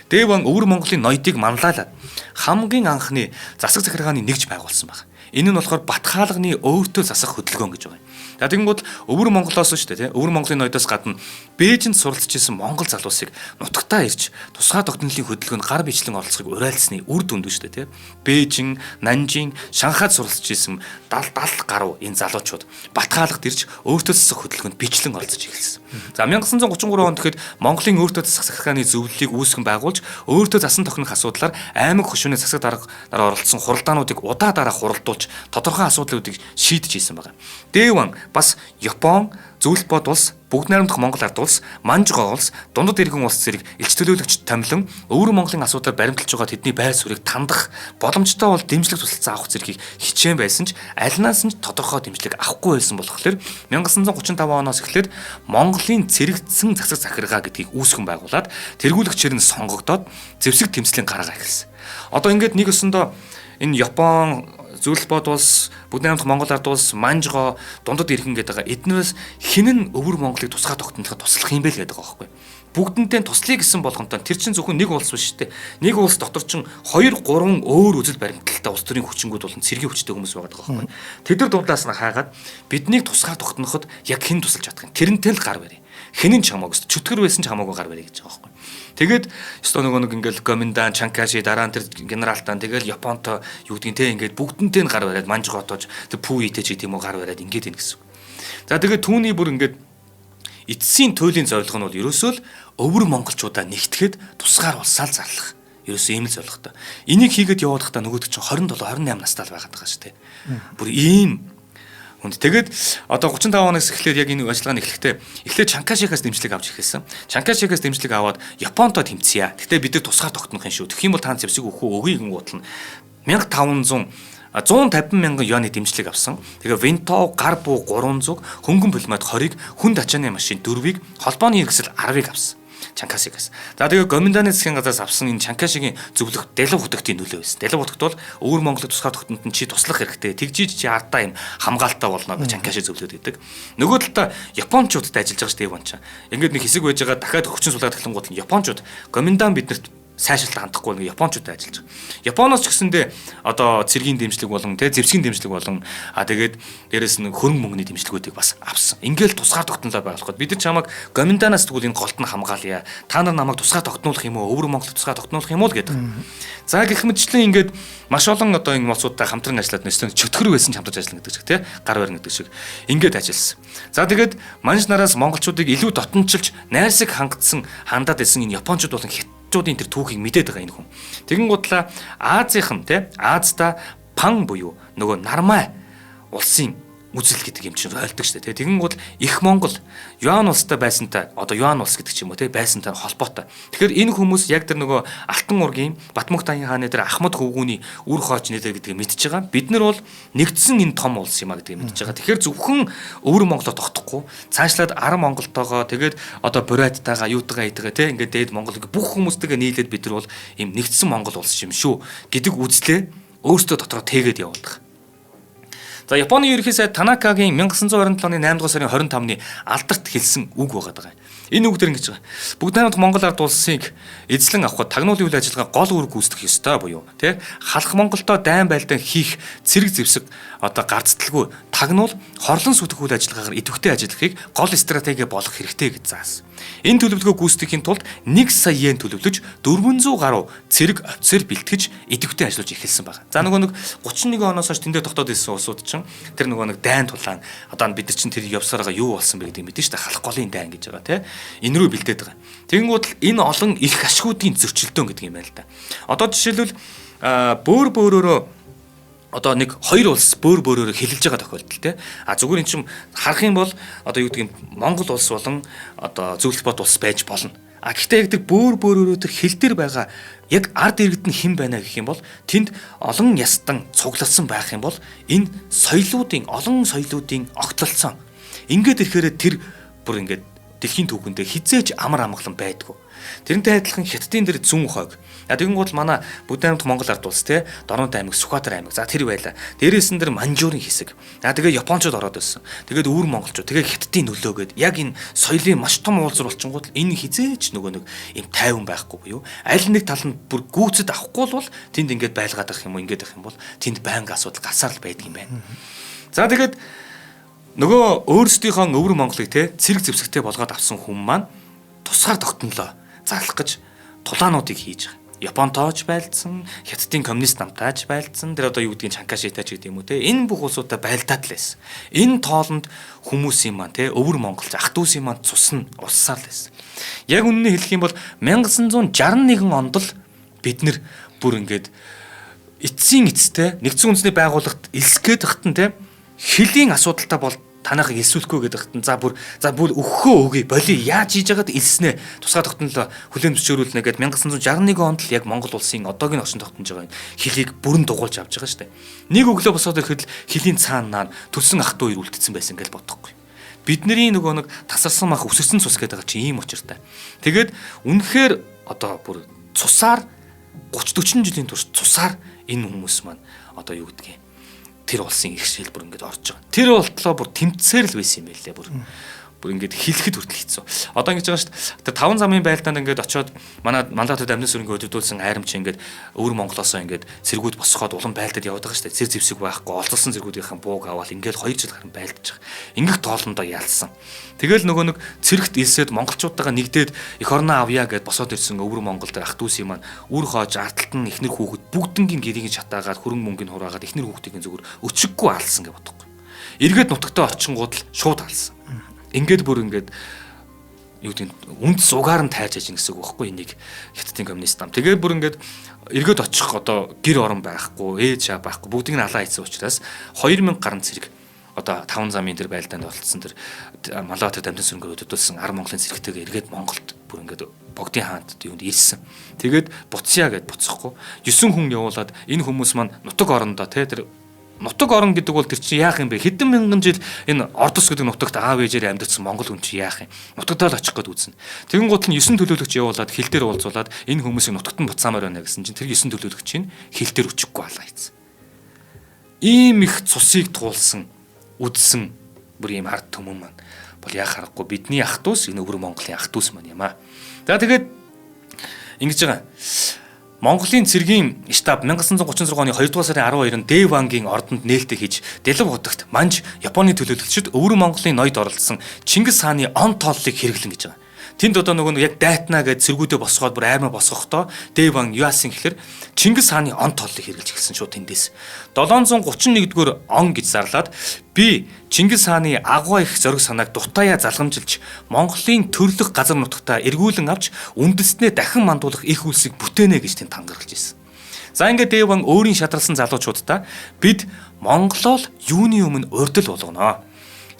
[SPEAKER 2] Дэван өвөр Монголын ноёдыг манлайлаад хамгийн анхны засаг захиргааны нэгж байгуулсан байна. Энэ нь болохоор Батхаалганы өөртөө засах хөдөлгөөн гэж байгаа юм. За тэгэнгүүт өвөр Монголоос шүү дээ, өвөр Монголын ноёдоос гадна Бээжинд суралцж исэн монгол залуусыг нутагтаа ирж тусгай тогтнолын хөдөлгөөнд гар бичлэн оролцохыг уриалсны үр дүнд шүү дээ, тийм. Бээжин, Нанжин, Шанхайд суралцж исэн 70 гаруй энэ залуучууд Батхаалгад ирж өөртөө засах хөдөлгөөнд бичлэн оролцож эхэлсэн. За 1933 онд тэгэхэд Монголын өөртөө засах захиргааны зөвлөлийг үүсгэн байгуулж өөртөө засан тохинох асуудлаар аймаг хөшөөний засаг дарга оролцсон хуралдаануудыг удаа дараа хуралдуулж тодорхой асуудлуудыг шийдэж ийсэн байна. Дэван бас Япон, Зөвлөлбод улс, Бүгд найрамдах Монгол ард улс, Манжгоо улс, Дундад иргэн улс зэрэг элч төлөөлөгч томилон өвөр Монголын асуудаар баримталж байгаа тэдний байр суурийг тандах боломжтой бол дэмжлэг тусалцсан авах зэргийг хичээн байсан ч аль наас нь тодорхой дэмжлэг авахгүй байсан болохоор 1935 оноос эхлээд Монголын цэрэгдсэн засаг захиргаа гэдгийг үүсгэн байгуулад тэргүүлэгчээр нь сонгогдоод зэвсэг тэмцлийн гараа эхэлсэн. Одоо ингээд нэг өсөндөө энэ Япон, Зөвлөлбод улс, Бүгд найрамдах Монгол ард улс, Манжгоо, Дундад иргэн гэдэг байгаа эднээс хэн нь өвөр Монголыг тусгай тогтноход туслах юм бэ л гэдэг байгаа байхгүй. Бүгдэнтэй туслая гэсэн болгонтой тэр чинь зөвхөн нэг улс биш үү? Нэг улс дотор чинь 2 3 өөр үзэл баримталтай улс төрийн хүчингүүд болон цэргийн хүчтэй хүмүүс байгаа байхгүй. Тэд нар дуудлаас нь хаагаад биднийг тусгай тогтноход яг хэн тусалж чадах юм? Тэрнтэй л гар барь. Хэн нь ч хамаагүй, чөтгөр байсан ч хамаагүй гар барь гэж байгаа байхгүй. Тэгээд ёстой нэг ингээл Гоминдан, Чанкаши дараа нь тэр генералтан тэгэл Японтой юу гэдгийг те ингээд бүгдэнтэй нь гар бариад Манжгоотож тэр Пүүитэй ч гэдэм үү гар бариад ингээд ийн гэсэн. За тэгээд түүний бүр ингээд эцсийн туйлын зорилго нь бол ерөөсөө л өвөр монголчуудаа нэгтгэхэд тусгаар улсаал зарлах. Ерөөсөө ийм л зорилготой. Энийг хийгээд явуулахдаа нөгөөдөг чинь 27 28 настай л байгаад байгаа шүү дээ. Бүр ийм хүнд. Тэгээд одоо 35 оноос эхлээд яг энэ ажиллагааны эхлээд Чанкашигаас дэмжлэг авч эхэлсэн. Чанкашигаас дэмжлэг аваад Японтой тэмцье. Гэтэ бид нар тусгаар тогтнох юм шүү. Тэгэх юм бол та зэвсэг өгөх үгүй гэн гутал 1500 150 мянган юаны дэмжлэг авсан. Тэгээ Винто, Гарбу 300, хөнгөн полимат 20-ыг, хүн дачааны машин 4-ыг, холбооны хэрэгсэл 10-ыг авсан. Чанкашигаас. За тэгээ Гоминданы засгийн газраас авсан энэ Чанкашигийн зөвлөх Дэлав хотогтын нөлөө байсан. Дэлав хотогт бол өвөр Монголын тусгай тогтнод нь чи туслах хэрэгтэй. Тэгжиж чи ардаа юм хамгаалалтаа болно гэж Чанкаши зөвлөд өгдөг. Нөгөө талдаа Япончуудтай ажиллаж байгаа шүү дээ Японч. Ингээд нэг хэсэг байж байгаа дахиад хүчин суулгаад эхлэнгууд нь Япончууд Гоминдан биднэрт сайшралт хандахгүй нэг Япончуудтай ажиллаж байгаа. Японоос ч гэсэндээ одоо цэргийн дэмжлэг болон зэвсгийн дэмжлэг болон тэгээд дээрэс нь хөрөнгө мөнгөний дэмжлэгүүдийг бас авсан. Ингээл тусгаар тогтнолоо байгуулахад бид нар чамайг Гоминданаас тэгвэл энэ голт нь хамгаалъя. Та нар намайг тусгаар тогтнуулах юм уу? Өвөр Монголд тусгаар тогтнуулах юм уу гэдэг. За гэх мэтчлэн ингээд маш олон одоо энэ молцуудтай хамтран ажиллаад нэстэн чөтгөр байсан ч хамтарч ажиллана гэдэг шиг тий гар барин гэдэг шиг ингээд ажилласан. За тэгээд манж нараас монголчуудыг илүү дотночилж найрсаг хандаад исэн энэ Япончууд болон Хятадчуудын тэр түүхийг мэдээд байгаа энэ хүн. Тэгэн гутлаа Азийнхан тий Азда Пан буюу нөгөө Нармай улсын үзэл гэдэг юм чинь ойлдог шүү дээ. Тэгэн гол их Монгол Юан улстай байсантай одоо Юан улс гэдэг ч юм уу те байсантай холбоотой. Тэгэхээр энэ хүмүүс яг тэр нөгөө Алтан ургийн Батмогтаян хааны тэр Ахмад хөвгүүний үр хойч нэтэ гэдгийг мэдчихэж байгаа. Бид нар бол нэгдсэн энэ том улс юм а гэдгийг мэдчихэж байгаа. Тэгэхээр зөвхөн өвөр Монголоо тогтохгүй цаашлаад Ар Монголтойгоо тэгээд одоо Бурайттайгаа юутайгаа идэгээ те ингээд дээд Монгол бүх хүмүүстэйгээ нийлээд бид нар бол ийм нэгдсэн Монгол улс юм шүү гэдэг үзлээ өөрсдөө дотроо тэгээд явуулдаг. За Японы ерөнхий сайд Танакагийн 1927 оны 8 дугаар сарын 25-ны алдарт хэлсэн үг байгаа. Энэ үг дээр ингэж байгаа. Бүгд найрамдах Монгол ард улсыг эзлэн авахд тагнуулын үйл ажиллагаа гол үүрэг гүйцэтгэх ёстой буюу тий халах Монголдо дайн байлдан хийх цэрэг зэвсэг одоо гарцдалгүй тагнуул хорлон сүтэх үйл ажиллагаагаар идэвхтэй ажиллахыг гол стратеги болгох хэрэгтэй гэж заасан. Энэ төлөвлөгөө гүйцэтгэхийн тулд 1 сая йен төлөвлөж 400 гаруй цэрэг офицер бэлтгэж идэвхтэй ажиллаж эхэлсэн байна. За нөгөө нэг 31 оноос хойш тэндээ тогтоод ирсэн улсууд чинь тэр нөгөө нэг дайн тулаан одоо бид нар чинь тэр явсараа юу болсон бэ гэдэг мэдэн шүү дээ халах голын дайн гэж байгаа тий. Энэ рүү бэлдээд байгаа. Тэгэнгүүт л энэ олон их ашгуудын зөрчилдөөн гэдэг юм байна л да. Одоо жишээлбэл бөөр бөөрөөрөө одоо нэг хоёр улс бөөр бөөрөөрөө хэлэлж байгаа тохиолдол тий. Зүгээр эн чинь харах юм бол одоо юу гэдэг юм Монгол улс болон одоо зөвлөлт бод улс байж болно. Гэхдээ яг тэр бөөр бөөрөөрөө тэр хил дээр байгаа яг ард иргэд нь хэн байна гэх юм бол тэнд олон ястан цуглалсан байх юм бол энэ олон соёлуудын огтлолцсон. Ингээд ирэхээр тэр бүр ингээд дэлхийн түүхэндээ хизээч амар амгалан байдгүй. Тэрнтэй адилхан Хятадын дэр зүүн хойг. Тэгэн гол манай Бүгд найрамдах Монгол ард улс те Дорнод аймаг, Сүхбаатар аймаг. За тэр байла. Дээрээс нь дэр Манжуурын хэсэг. Тэгээ Япончууд ороод ирсэн. Тэгээд өвөр монголчууд. Тэгээ Хятадын нөлөөгээд яг энэ соёлын маш том уулзар болчингууд энэ хизээч нөгөө нэг юм тайван байхгүй буюу аль нэг тал нь бүр гүйцэд авахгүй бол тэнд ингээд байлгаад ах юм уу ингээд ах юм бол тэнд байнга асуудал гасаар л байдаг юм байна. За тэгээд нөгөө өөрсдийнхөө өвөр Монголыг те цэрэг зэвсэгтэй болгоод авсан хүн маань тусгаар тогтнолоо зарлах гэж тулаануудыг хийж байгаа. Японтойч байлдсан, Хятадын коммунист намтайч байлдсан, тэр одоо юу гэдгийг Чанкашитач гэдэг юм уу те энэ бүх улсуудаа байлдаад л байсан. Энэ тоолонд хүмүүсийн маань те өвөр монголч ах дүүсийн маань цус нь улсаар л байсан. Яг үннийг хэлэх юм бол 1961 онд л бид нэр бүр ингээд эцсийн эцтэй нэгдсэн үндэсний байгууллагт элсгээд тахтан те хилийн асуудалтай бол танахыг элсүүлэхгүй гэдэг хатан за бүр өгөхөө өгье боли яаж хийж яагаад элснэ тусгай тогтнол хүлээн зөвшөөрүүлнэ гэд 1961 онд л яг Монгол улсын одоогийн орчин тогтнож байгаа хилийг бүрэн дугуулж авч байгаа шүү дээ. Нэг өглөө босоод ирэхэд хилийн цаанаа төлсөн ах トゥ хоёр үлдсэн байсан гэж бодохгүй. Бидний нөгөө нэг тасарсан мах өсөрсөн цус гэдэг чинь ийм учиртай. Тэгээд үнэхээр одоо бүр цусаар 30-40 жилийн турш цусаар энэ хүмүүс маань одоо юу гэдгийг тэр улсын их шилбэр ингээд орж байгаа. Тэр болтлоо бүр тэмцээр л байсан юм байлээ бүр ингээд хэлэхэд хүртэл хэцүү. Одоо ингэж байгаа шүү дээ. Тэр 5 замын байлдаанд ингээд очиод манай Мандатууд амны сүрэнгээ өдөрдүүлсэн айрамч ингээд өвөр Монголоосоо ингээд цэргүүд босгоод улан байлдад яваад байгаа шүү дээ. Цэр зэвсэг байхгүй олзолсон цэргүүдийнхэн бууг аваад ингээд 2 жил гарсан байлдаж байгаа. Ингээд тоолондоо ялсан. Тэгэл нөгөө нэг цэрэгт илсээд монголчуудтайгаа нэгдээд эх орноо авъя гэд босоод ирсэн өвөр Монгол дээр ах дүүсийн маань үр хоож арталт нь эхнэр хүүхэд бүгднгийн гэрийг чатаагаад хөрөнгө мөнгөний хураагаад эхнэр хүүхдийн зүгээр өчиггүй алсан гэж бодохгүй. Эргээд нутагтаа очингууд л шууд алсан. Ингээд бүр ингээд юу гэдэг үнд сугаар нь тайрж ажин гэсэн үг байхгүй энийг Хятадын коммунист нам. Тэгээд бүр ингээд эргээд очих одоо гэр орон байхгүй, ээж аа байхгүй бүгдийг нь алаа хийсэн учраас 2000 гаруй цэрэг одоо 5 замын тэр байлдаанд болцсон тэр Малатад амтан сүрэнгээр өдөрдүүлсэн Ар Монголын цэрэгтэйгээ эргээд Монголд бүр ингээд Богдын хаанд юунд ирсэн. Тэгээд буцъя гэд буцахгүй 9 хүн явуулаад энэ хүмүүс маань нутаг орондоо те тэр Нутаг орон гэдэг бол тэр чинь яах юм бэ? Хэдэн мянган жил энэ Ордос гэдэг нутагт аав ээжээр амьдсан монгол хүн чинь яах юм? Нутагтаа л очих гээд үзнэ. Тэгэн гут нь 9 төлөөлөгч явуулаад хил дээр уулзуулаад энэ хүмүүсийг нутагт нь буцаамаар байна гэсэн чинь тэр 9 төлөөлөгчийн хил дээр өчөхгүй алаа ийцэн. Ийм их цусыг туулсан, үдсэн бүр ийм ард түмэн маань бол яах аргагүй бидний ах トゥ ус энэ өвөр Монголын ах トゥ ус маань юм аа. За тэгээд ингэж байгаа. Монголын цэргийн штаб 1936 оны 2 дугаар сарын 12-нд Дэвангийн ордонд нээлттэй хийж Дэлав хотогт манж Японы төлөөлөгчид өвөр Монголын ноёд оролцсон Чингис хааны он тооллыг хэрэглэн гэж байгаа. Тэнд одоо нөгөө яг дайтнаа гэж цэргүүдээ босгоод бүр аймаа босгохдоо Дэван юу яасан гэхээр Чингис хааны он тооллыг хэрэглэж эхэлсэн шүү тэндээс. 731-р он гэж зарлаад би Чингис хааны агуу их зориг санааг дутаая залгамжилж Монголын төрлөх газар нутагтаа эргүүлэн авч үндэснээ дахин мандуулах их үлсийг бүтээнэ гэж тэнд тангарлаж ирсэн. За ингээд Дэван өөрийн шадралсан залуучуудаа бид Монголоо юуны өмнө урдл болгоно.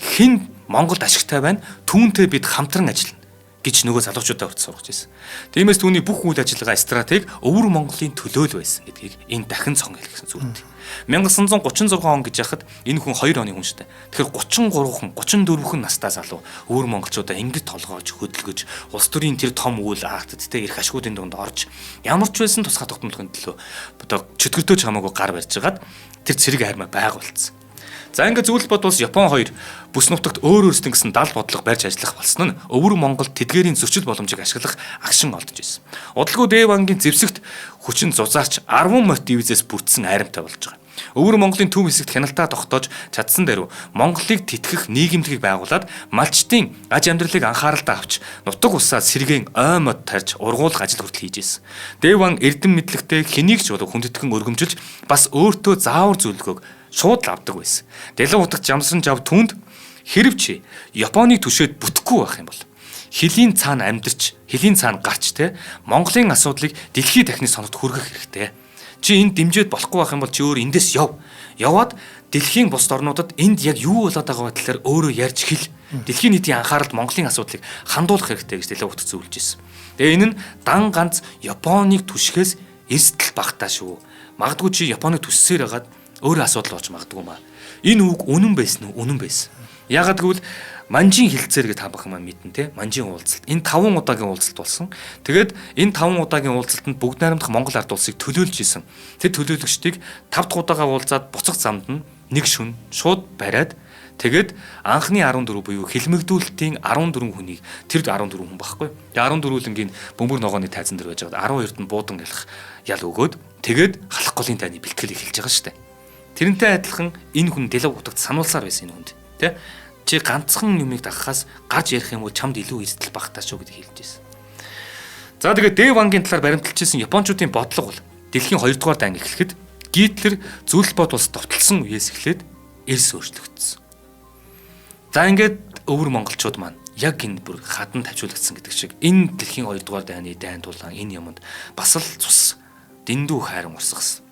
[SPEAKER 2] Хэн Монголд ашигтай байна? Түүнтэй бид хамтран ажиллана гэж нөгөө залуучуудаа урьд сургаж ирсэн. Тиймээс түүний бүх үйл ажиллагаа стратеги өвөр Монголын төлөө л байсан гэдгийг энэ дахин цон хэлсэн зүгт. 1936 он гэж яхад энэ хүн 2 оны хүн шүү дээ. Тэгэхээр 33 хүн, 34 хүн настай залуу өвөр монголчуудаа ингэж толгоож, хөдөлгөж, улс төрийн тэр том үйл актдтэй эрх ашгуудын дунд орж ямар ч байсан тусгай тогтмолын төлөө одоо чөтгөртөөж хамаагүй гар барьж хагаад тэр цэрэг армаа байгуулсан. За ингээд зүйл бод улс Япон хоёр бүс нутагт өөр өөрсдөн гэсэн дал бодлого барьж ажиллах болсон нь өвөр Монголд тэдгээрийн зөрчил боломжийг ашиглах агшин олдож ирсэн. Удалгүй Дэвангийн зэвсэгт хүчин зузаарч 10 мот дивизээс бүрдсэн айрамтай болж байгаа. Өвөр Монголын төв хэсэгт хяналтаа тогтоож чадсан дээрүү Монголыг тэтгэх нийгэмлэгийг байгуулад малчтын аж амьдралыг анхааралтай авч нутаг усаа сэргээн ой мод тарьж ургуулах ажил хүртэл хийж ирсэн. Дэван эрдэм мэдлэгтэй хэнийг ч болов хүндэтгэн өргөмжилж бас өөртөө заавар зөвлөгөөг шууд л авдаг байсан. Дэлав утагт жамсран жав түнд хэрвч Японыг түшээд бүтэхгүй байх юм бол хилийн цаана амьдарч, хилийн цаана гарч те Монголын асуудлыг дэлхийд дахны сонорт хүргэх хэрэгтэй. Чи энд дэмжиж болохгүй байх юм бол чи өөр эндээс яв. Яваад дэлхийн бусад орнуудад энд яг юу болоод байгаа талаар өөрөө ярьж хэл. Дэлхийн нийтийн анхааралд Монголын асуудлыг хандуулах хэрэгтэй гэж Дэлав утагт зөвлөж ирсэн. Тэгээ энэ нь дан ганц Японыг түшихээс эрсдэл багтаа шүү. Магадгүй чи Японыг түшсээр хагаад өөрөө асуудал болж магадгүй маа. Энэ үг үнэн байсан уу? Үнэн байсан. Ягаад гэвэл манжийн хилцээр гэж та бүхэн маань мэднэ те. Манжийн уулзалт. Энэ 5 удаагийн уулзалт болсон. Тэгээд энэ 5 удаагийн уулзалтанд бүгд найрамдах Монгол ард улсыг төлөөлж исэн. Тэр төлөөлөгчдийг 5 дахь удаага уулзаад буцах замд нь нэг шүн шууд бариад тэгээд анхны 14 буюу хилмигдүүлэлтийн 14 хүнийг тэр 14 хүн багхгүй. Тэгээд 14-ийн бөмбөр ногооны тайзан дээр байж байгаа 12-д нь буудан ялах ял өгөөд тэгээд халах голын тайны бэлтгэл эхэлж байгаа шүү дээ. Тэрнтэй адилхан энэ хүн Дэлав утагт сануулсаар байсан энэ хүнд тий. Чи ганцхан юмыг дагахаас гарч ярих юм бол чамд илүү эрсдэл багтаа шүү гэдгийг хэлж байсан. За тэгээд Дэвангийн талаар баримталж ирсэн Япончуудын бодлого бол дэлхийн 2 дугаар дан эхлэхэд Гитлер зүйл бод улс товтлсон үеэс эхлээд эрс өөрчлөгдсөн. За ингээд өвөр монголчууд маань яг энэ бүр хадан тавьжуулагдсан гэдэг шиг энэ дэлхийн 2 дугаар дайны дайн тулаан энэ юмд бас л цус дэндүү хайран урсгасан.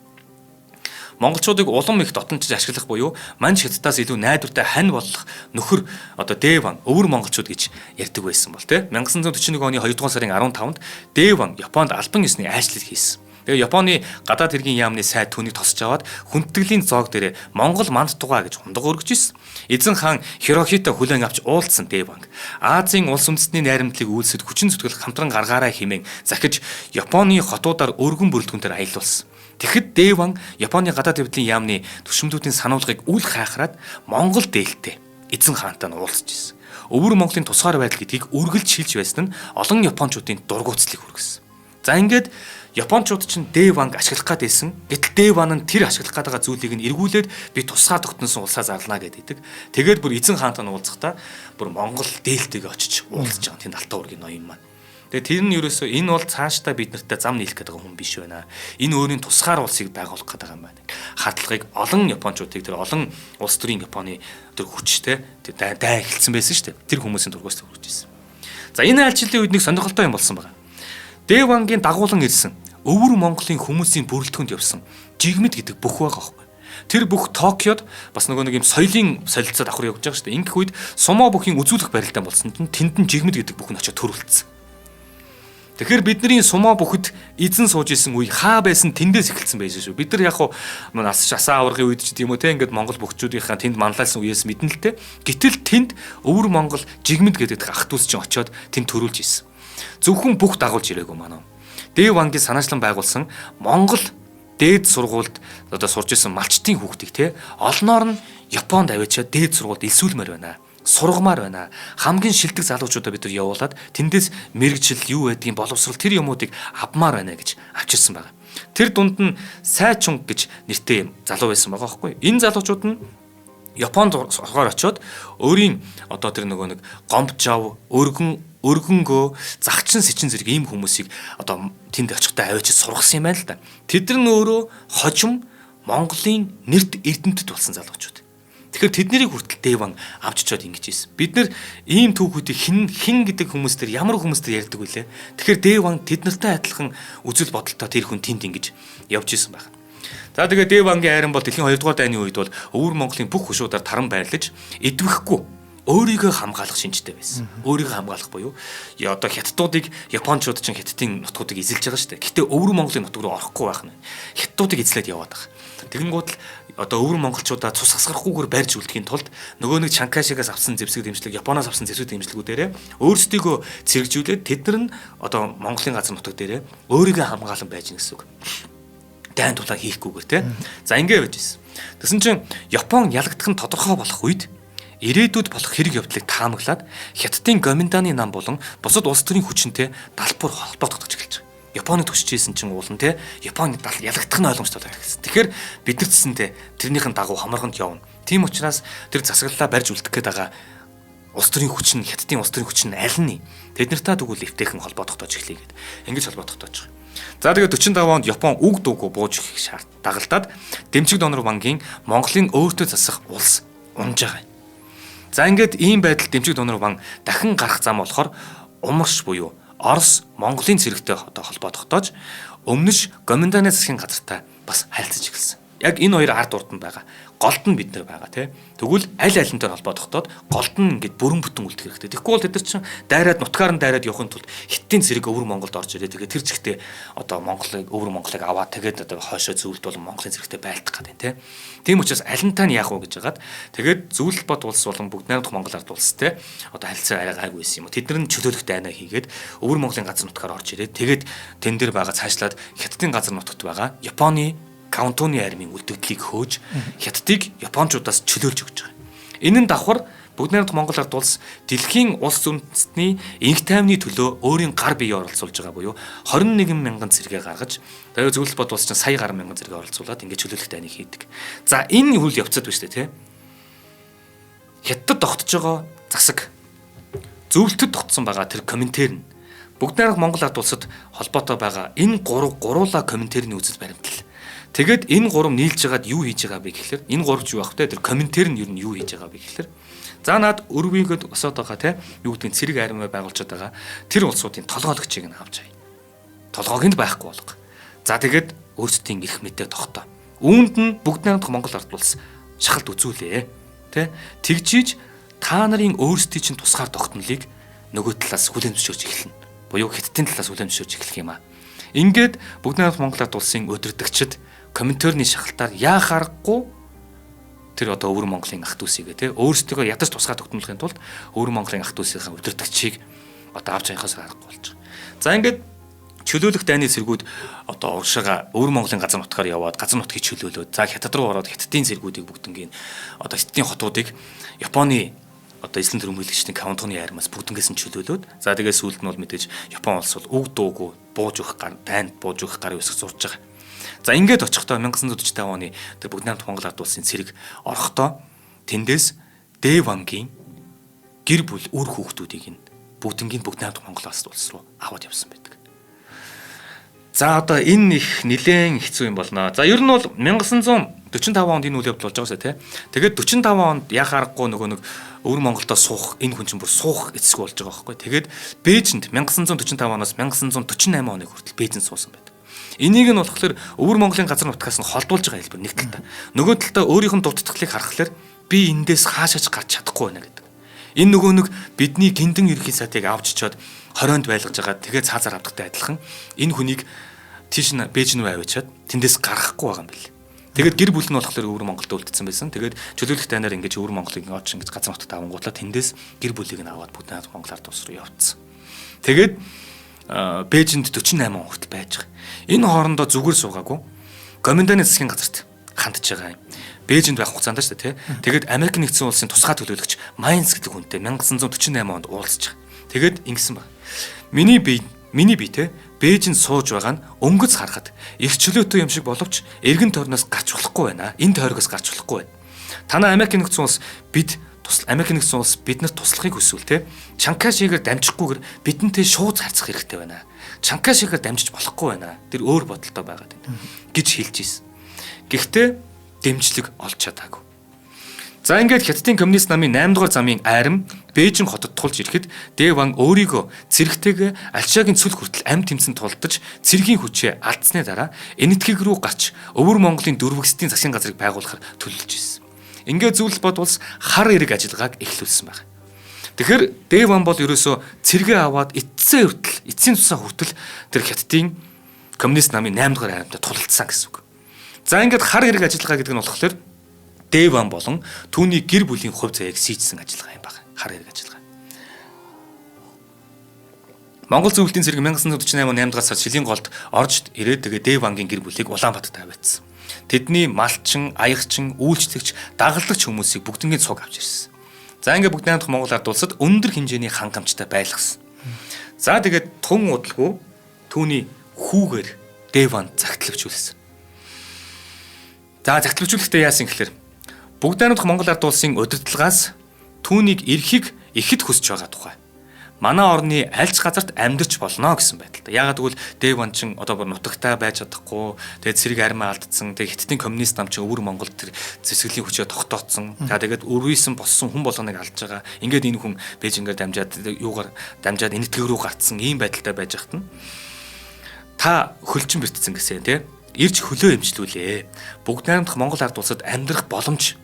[SPEAKER 2] Монголчуудыг улам их дотночж ашиглах буюу манж хятадаас илүү найдвартай хань болох нөхөр одоо Дэван өвөр монголчууд гэж ярьдаг байсан бол тий 1941 оны 2 дугаар сарын 15-нд Дэван Японд албан ёсны айшлал хийсэн. Тэгээ Японы гадаад хэргийн яамны сайд түүнийг тосч аваад хүндэтгэлийн зоог дээрээ Монгол манд тугаа гэж хундаг өргөж ирсэн. Эзэн хаан Хирохито хүлээн авч уулзсан Дэванг Азийн улс үндэстний найрамдлыг үйлсэд хүчин зүтгэл хамтран гаргаарай хэмээн захиж Японы хотуудаар өргөн бүрэлдэхүүнээр аялуулсан. Тэгэхэд Дэван Японы гадаад хэвлэлийн яамны түвшимдүүдийн сануулгыг үл хайхраад Монгол дээлтэй эзэн хаантай нь уулзж ирсэн. Өвөр Монголын тусгаар байдал гэдгийг үргэлж шилж байсан нь олон Япончуудын дургуутслыг хүргэсэн. За ингээд Япончууд чинь Дэванг ашиглах гэдээсэн. Гэтэл Дэван нь тэр ашиглах гэдэг зүйлийг нь эргүүлээд би тусгаа тогтносон улсаа зарлана гэдэг. Тэгээд бүр эзэн хаантай нь уулзахдаа бүр Монгол дээлтэйг очиж уулзж байгаа тийм Алтан уургийн ноён маань. Тэгээ тэр нь ерөөсөө энэ бол цаашдаа бид нартай зам нийлэх гэдэг хүн биш байна. Энэ өөрийн тусгаар улсыг байгуулах гэдэг юм байна. Хатлагыг олон Япончуудыг тэр олон улс төрийн Японы тэр хүчтэй тэр дай эхэлсэн байсан шүү дээ. Тэр хүмүүсийн дургуйс хүрч ирсэн. За энэ айлчлалын үед нэг сонирхолтой юм болсон байна. Дэвангийн дагуулan ирсэн өвөр Монголын хүмүүсийн бүрэлдэхүүнд явсан жигмэд гэдэг бүх байгаа байхгүй. Тэр бүх Токиод бас нэг юм соёлын солилцоо давхар явж байгаа шүү дээ. Ингэх үед сумо бүхийн үзүүлэх барилдаан болсон чинь тэнд нь жигмэд гэдэг бүх нь очиод төрүүлсэн. Тэгэхээр бидний сумаа бүхэд эзэн сууж исэн үе хаа байсан тэндээс эхэлсэн байсан шүү. Бид нар яг хуу нас шасаа аврагын үед ч тийм үү те ингээд Монгол бүхчүүдийнхаа тэнд манлайлсан үеэс мэднэ л те. Гэтэл тэнд өвөр Монгол жигмэд гэдэг ах トゥ ус чинь очиод тэнд төрүүлж исэн. Зөвхөн бүх дагуулж ирээгүй манай. Дэв вангийн санаачлан байгуулсан Монгол дээд сургуульд одоо сурж исэн малчтын хүүхдийг те олноор нь Японд авчиад дээд сургуульд элсүүлмээр байна. Сургамаар байна. Хамгийн шилдэг залуучуудаа бид нар явуулаад тэндээс мэрэгжил юу байдгийг боловсрал тэр юмуудыг авмаар байна гэж авчирсан байгаа. Тэр дунд нь Сайчунг гэж нэртэй залуу байсан байгаа байхгүй. Энэ залуучууд нь Японд орохоор очиод өөрийн одоо тэр нөгөө нэг гомбжав, өргөнгөө, загчин сэчин зэрэг ийм хүмүүсийг одоо тэнд очихдаа авчиж сургасан юм байна л да. Тэд нар өөрөө хожим Монголын нэрд эрдэмтэд болсон залуучууд. Тэгэхээр тэднийг хүртэл Дэван авч чад ингэж ийсэн. Бид нар ийм түүхүүдийг хин гэдэг хүмүүс төр ямар хүмүүс төр ярьдаг вүлээ. Тэгэхээр Дэван тэд нартай адилхан үзэл бодолтой тэр хүн тэнд ингэж явж исэн байна. За тэгээ Дэвангийн айран бол дэлхийн 2 дугаар дайны үед бол өвөр Монголын бүх хөшүүдээр таран байрлаж эдвэхгүй өөрийгөө хамгаалах шинжтэй байсан. Өөрийгөө хамгаалах буюу одоо хятадуудыг Япончууд чинь хятадын нутгуудыг эзэлж байгаа шүү дээ. Гэтэ өвөр Монголын нутг руу орохгүй байх нь. Хятадуудыг эзлээд яваад байгаа. Тэгэнгүүт л одоо өвөр монголчуудаа цус хасгарахгүйгээр барьж үлдэхийн тулд нөгөө нэг Чанкайшигаас авсан зэвсэг дэмжлэг, Японоос авсан зэвсэг дэмжлэгүүдээрээ өөрсдийгөө цэрэгжүүлээд тэд нар нь одоо Монголын газар нутаг дээрээ өөрийгөө хамгаалan байж гэн гэсэн үг. Дайн тулаа хийхгүйгээр те. За ингэ байж ирсэн. Тэгсэн чинь Япон ялагдах нь тодорхой болох үед ирээдүйд болох хэрэг явдлыг таамаглаад Хятадын Гоминданы нам болон бусад улс төрийн хүчинтэй далбар холбоотгож эхэлж байгаа. Японы төгсөж исэн чинь уулан те Японы ялагдах нь ойлгомжтой болоод ирсэн. Тэгэхээр бид нар цэсэнтэй тэрнийхэн дагуу хамарганд явна. Тийм учраас тэр засаглалаа барьж үлдэх гээд байгаа улс төрийн хүч нь Хятадын улс төрийн хүч нь аль нь тэд нартай тэгвэл эвтэйхэн холбоотгож эхлэе гэд. Ингэж холбоотгож байгаа. За тэгээд 45 онд Япон үг дуугүй бууж их шаард дагалдаад Дэмчиг Донор бангийн Монголын өөртөө засах улс унж байгаа. За ингээд ийм байдал Дэмчиг Донор банк дахин гарах зам болохоор умарш буюу Орос Монголын цэрэгтэй одоо холбоо тогтоож өмнөш Гоминданы засгийн газартай бас харилцаж эхэлсэн. Яг энэ хоёр ард урд нь байгаа. Голд нь бид нар байгаа тий. Тэгвэл аль алинтай холбоо тогтоод голд нь ингээд бүрэн бүтэн үлдэх хэрэгтэй. Тэгэхгүй бол тэд нар чинь дайраад нутгаар нь дайраад явахын тулд Хиттийн цэрэг өвөр Монголд орж ирээ. Тэгээд тэр чигтээ одоо Монголыг өвөр Монголыг аваад тэгээд одоо хойшоо зөвлөлт болон Монголын цэрэгтэй байлдах гэдэг тий. Тийм учраас алинтай нь яах вэ гэж хагаад тэгээд зөвлөлт бод улс болон бүгд найрамдах Монгол ард улстай одоо харилцаа арай гайгүй байсан юм. Тэд нар нь чөлөөлөх дайнаа хийгээд өвөр Монголын газар нутгаар орж ирээ. Тэгээд тэн дээр байгаа цаашлаад Хятадын газар нутагт байгаа Японы Каунтоны армийн үлдэгдлийг хөөж Хятадыг Япончуудаас чөлөөлж өгч байгаа. Энэ нь давхар бүгд найрамдах Монгол ард улс дэлхийн улс үндэстний инх тайвны төлөө өөрийн гар бие оролцуулж байгаа буюу 21 мянган зэрэгээ гаргаж тэгээд зөвлөлт бод улс чинь сая гаруй мянган зэрэгээ оролцуулаад ингээд чөлөөлөх дайныг хийдэг. За энэ үйл явцад байна шүү дээ тий. Хятадд тогтож байгаа засаг зөвлөлтөд тогтсон байгаа тэр комментэр нь бүгд найрамдах Монгол ард улсад холбоотой байгаа энэ гуруула комментэрний үзэл баримтал. Тэгээд энэ гурав нийлж байгаад юу хийж байгаа бэ гэхэлэр энэ гуравч юу ах вэ? Тэр комментэр нь ер нь юу хийж байгаа бэ гэхэлэр за наад өрөвийгөд босоод байгаа те юу гэдгийг цэрэг армиа байгуулж байгаа тэр улсуудын толгойлогчийг нь авч хай. Толгойг нь байхгүй болго. За тэгээд өөрсдийн эрх мэдээ тогтоо. Үүнд нь бүгд найрамдах Монгол ард улс шахалт үзүүлээ. Тэ тэгжиж та нарын өөрсдийн чинь тусгаар тогтнолыг нөгөө талаас хүлээн зөвшөөрч эхэлнэ. Буюу Хятадын талаас хүлээн зөвшөөрч эхлэх юм аа. Ингээд бүгд найрамдах Монгол ард улсын өдөрдөгчд комментэрний шахалтаар яах аргагүй тэр одоо өвөр Монголын ах トゥ усыг те өөрсдөө ядаж тусгай тогтнохын тулд өвөр Монголын ах トゥ усийнхаа өдөртөгчийг одоо авч явахаас аргагүй болж байгаа. За ингээд чөлөөлөх дайны цэргүүд одоо уршаага өвөр Монголын газар нутгаар яваад газар нутгийг чөлөөлөөд за Хятад руу ороод Хятадын цэргүүдийг бүгднгийн одоо Хятадын хотуудыг Японы одоо эзлэн төрөмгөлөгчдийн Каунтоны армиас бүгднгээс нь чөлөөлөөд за тэгээ сүүлд нь бол мэдээж Япон улс бол үг дуугүй бууж өгөх дайнд бууж өгөх гарын үсэг зурж байгаа. За ингээд очихдоо 1945 оны тэр бүгд найрамдах Монгол ард улсын цэрэг орохдоо тэндээс Дэвангийн гэр бүл үр хүүхдүүдийг нь бүгднгийн бүгд найрамдах Монгол ард улс руу аваад явсан байдаг. За одоо энэ их нэлээд хэцүү юм болно. За ер нь бол 1945 онд энэ үйл явдал болж байгаа шүү тий. Тэгээд 45 онд яах аргагүй нөгөө нэг өвөр Монголдоо суух энэ хүн чинь бүр суух эцэг болж байгаа байхгүй. Тэгээд Бээжинд 1945 оноос 1948 оны хүртэл Бээжинд суусан байдаг. Энийг нь болохоор өвөр Монголын газар нутгаас нь холдуулж байгаа хэлбэр нэг талдаа. Нөгөө талдаа өөрийнх нь дутагдхлыг харахаар би эндээс хаашаач гарч чадахгүй байна гэдэг. Энэ нөгөө нэг бидний гинтэн ерхий сайтыг авч чичоод 20-нд байлгаж байгаа тэгээ цаазаар авдагтай адилхан энэ хүнийг тийш нь Бээжин рүү авчиад тэндээс гаргахгүй байгаа юм байна. Тэгээд гэр бүл нь болохоор өвөр Монголд үлдсэн байсан. Тэгээд чөлөөлөх тайнаар ингэж өвөр Монголыг очиж ингэж газар нутагт авангуудлаа тэндээс гэр бүлийг нь аваад бүгд найз Монгол ард улс руу явцсан. Тэгээд Бээжинд 48 хүртэл байж байгаа. Энэ хоорондоо зүгээр суугаагүй Гоминданы засгийн газарт хандж байгаа юм. Бээжинд байх хугацаанд шүү дээ, тий. Тэгээд Америк нэгдсэн улсын тусгай төлөөлөгч Майнс гэдэг хүнтэй 1948 онд уулзж байгаа. Тэгээд ингэсэн баг. Миний бие те Бээжинд сууж байгаа нь өнгөц харахад их чөлөөтэй юм шиг боловч эргэн тойрноос гарч болохгүй байна. Энэ тойргоос гарч болохгүй байна. Танай Америк нэгдсэн улс Америк нэгдсэн улс биднэрт туслахыг хүсвэл те Чанкашигээр дамжихгүйгээр бидэнтэй шууд харьцах хэрэгтэй байна. Чанкашигээр дамжиж болохгүй байна. Тэр өөр бодолтой байгаад байна гэж хэлж ийсэн. Гэхдээ дэмжлэг олж чадаагүй. За ингээд Хятадын коммунист намын 8 дугаар замын айрам Бээжин хотод тулж ирэхэд Дэван өөрийгөө цэрэгтэйг Альшагийн цүл хүртэл амь тэмцэн тулдаж цэргийн хүчээ алдсны дараа энэтхэг рүү гарч өвөр Монголын дөрвөгсдийн засгийн газрыг байгуулахар төлөвлөж ирсэн. Ингээд зүйл бодволс хар эрэг ажиллагааг эхлүүлсэн байна. Тэгэхээр Дэван бол ерөөсөө цэргээ аваад эцсийн тусаа хүртэл тэр Хятадын коммунист намын 8 дугаар айрамтай тулалдсан гэсэн үг. За ингээд хар эрэг ажиллагаа гэдэг нь болохоор Дэван болон түүний гэр бүлийн хувь заяаг сийдсэн ажиллагаа юм байна. Хар эрэг ажиллагаа. Монгол зөвлөлтийн цэрэг 1948 он 8 дугаар сард Шилийн голд орж ирээд тэгээ Дэвангийн гэр бүлийг Улаанбаатарт тавиадсан. Тэдний малчин, аягчин, үйлчлэгч, дагалдагч хүмүүсийг бүгднгийн цуг авч ирсэн. За ингээд бүгд найдах Монгол ард улсад өндөр хэмжээний хангамжтай байлгасан. За тэгээд тун удалгүй түүний хүүгээр Дэван загталвчүүлсэн. За загталвчүүлэхдээ яасан гэхээр бүгд найдах Монгол ард улсын удирдлагаас түүнийг эрхийг ихэд хүсэж байгаа тухай манай орны аль ч газарт амьдарч болно гэсэн байдалтай. Яагаад гэвэл Дэван чин одоо бүр нутагтаа байж чадахгүй, тэгээд цэрэг армаа алдсан, тэгээд Хятадын коммунист нам чин өвөр Монголд тэр зэвсгэлийн хүчээ тогтооцсон. За тэгээд өрөөсөн болсон хүн болгоныг алж байгаа. Ингээд энэ хүн Бээжингээр дамжаад энэтхэг рүү гарцсан ийм байдалтай байж хат нь та хөлчин бэртсэн гэсэн тий. Ирж хөлөө эмчлүүлээ. Бүгд найрамдах Монгол ард улсад амьдрах боломж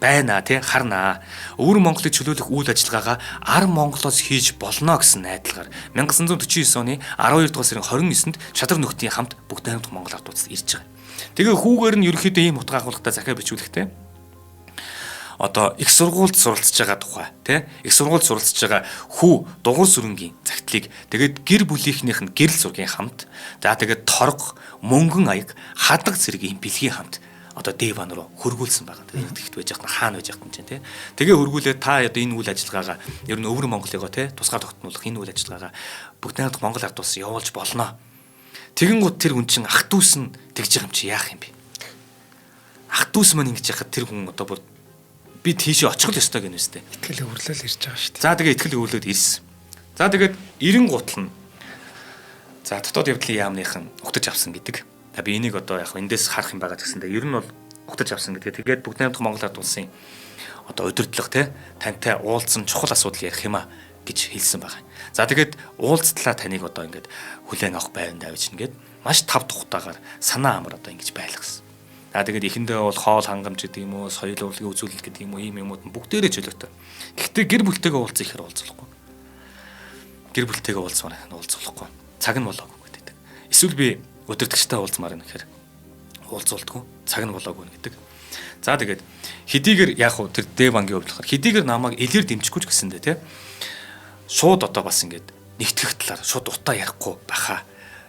[SPEAKER 2] байна тий харнаа. Өвөр Монголыг чөлөөлөх үйл ажиллагаагаа ар Монголоос хийж болно гэсэн найдалгаар 1949 оны 12 дугаар сарын 29-нд Шадар нөхдийн хамт бүгд найрамдах Монгол ард улсад ирж байгаа. Тэгээ хүүгээр нь ерөөхдөө ийм утга агуулгатай захиа бичүүлэхтэй. Одоо их сургуульд суралцж байгаа тухай тий их сургуульд суралцж байгаа хүү дугуй сүрэнгийн загтлыг тэгээд гэр бүлийнхнийх нь гэрэл зургийн хамт за тэгээд торго мөнгөн аяг хадаг зэргийн бэлгийн хамт одоо Дэван руу хөргүүлсэн байгаа. Тэгэхэд байж хат хаана байж хат юм чинь тий. Тэгээ хөргүүлээ та одоо энэ үйл ажиллагаагаа ер нь өвөр Монголыгоо тий тусгай тогтнуулах энэ үйл ажиллагаагаа бүгд найдах Монгол ард улс явуулж болно. Тэгэнгუთ тэр хүн чинь ах дүүс нь тэгж байгаа юм чи яах юм бэ? Ах дүүс маань ингэж яхад тэр хүн одоо би тийшээ очих л ёстой гэнэ үстэй.
[SPEAKER 1] Итгэл өвөрлөл ирж байгаа шүү дээ.
[SPEAKER 2] За тэгээ итгэл өвөрлөд ирсэн. За тэгээд 90 гутал нь за дотоод явдлын яамныхан угтаж авсан гэдэг. Би энийг одоо яг эндээс харах юм байгаа гэсэндээ ер нь бол угтаж авсан гэдэг. Тэгээд бүгд найрамдах Монгол ард улсын одоо удирдлага те тантай уулзсан чухал асуудал ярих юм а гэж хэлсэн байгаа. За тэгээд уулзтлаа таныг одоо ингээд хүлээн авах байранд авч ингээд маш тав тухтаагаар санаа амар одоо ингэж байлгасан. За тэгээд эхэндээ бол хоол хангамж гэдэг юм уу, соёл урлагийн үзүүлэлт гэдэг юм уу, ийм юмуд нь бүгдээрээ чөлөөтэй. Гэхдээ гэр бүлтэйгээ уулзах ихээр уулзахгүй. Гэр бүлтэйгээ уулзахгүй. Цаг нь болоогүй гэдэг. Эсвэл би удирдагчтай уулзмаар юм гэхээр уулзуулдаггүй. Цаг нь болоогүй гэдэг. За тэгээд хэдийгээр яг уу тэр Дэвангийн хувьд болохоор хэдийгээр намайг илэр дэмжихгүй ч гэсэндээ тий. Шууд одоо бас ингээд нэгтгэх талаар шууд утаа ярихгүй баха.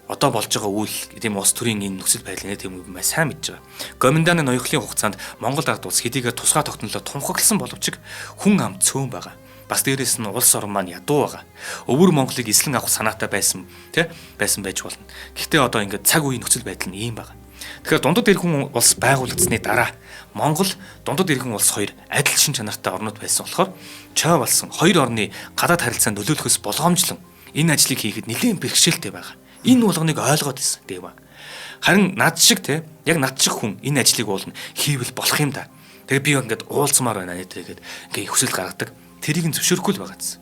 [SPEAKER 2] Одоо болж байгаа үйл тийм улс төрийн энэ нөхцөл байдлын тийм юм сайн мэдж байгаа. Гоминданы ноёхлын хугацаанд Монгол ард улс хэдийгээр тусгай тогтнолоо тунхагласан боловч хүн ам цөөн байгаа. Бас дээрээс нь улс орн маань ядуу байгаа. Өвөр Монголыг эслэн авах санаатай байсан байж болно. Гэхдээ одоо ингээд цаг үеийн нөхцөл байдал нь ийм байгаа. Тэгэхээр дундад иргэн улс байгуулагдсны дараа Монгол дундад иргэн улс хоёр адил шин чанартай орнууд байсан болохоор чой болсон хоёр орны гадаад харилцаанд нөлөөлөхөөс болгоомжлон энэ ажлыг хийхэд нэлээд бэрхшээлтэй байгаа. Энэ болгоныг ойлгоод ирсэн Дэван. Харин над шиг яг над шиг хүн энэ ажлыг уулна хийвэл болох юм да. Тэгээ би ингээд уулзмаар байна гэдэг ингээд хүсэл гаргадаг. Тэрийг нь зөвшөөрөхгүй л байгаадсан.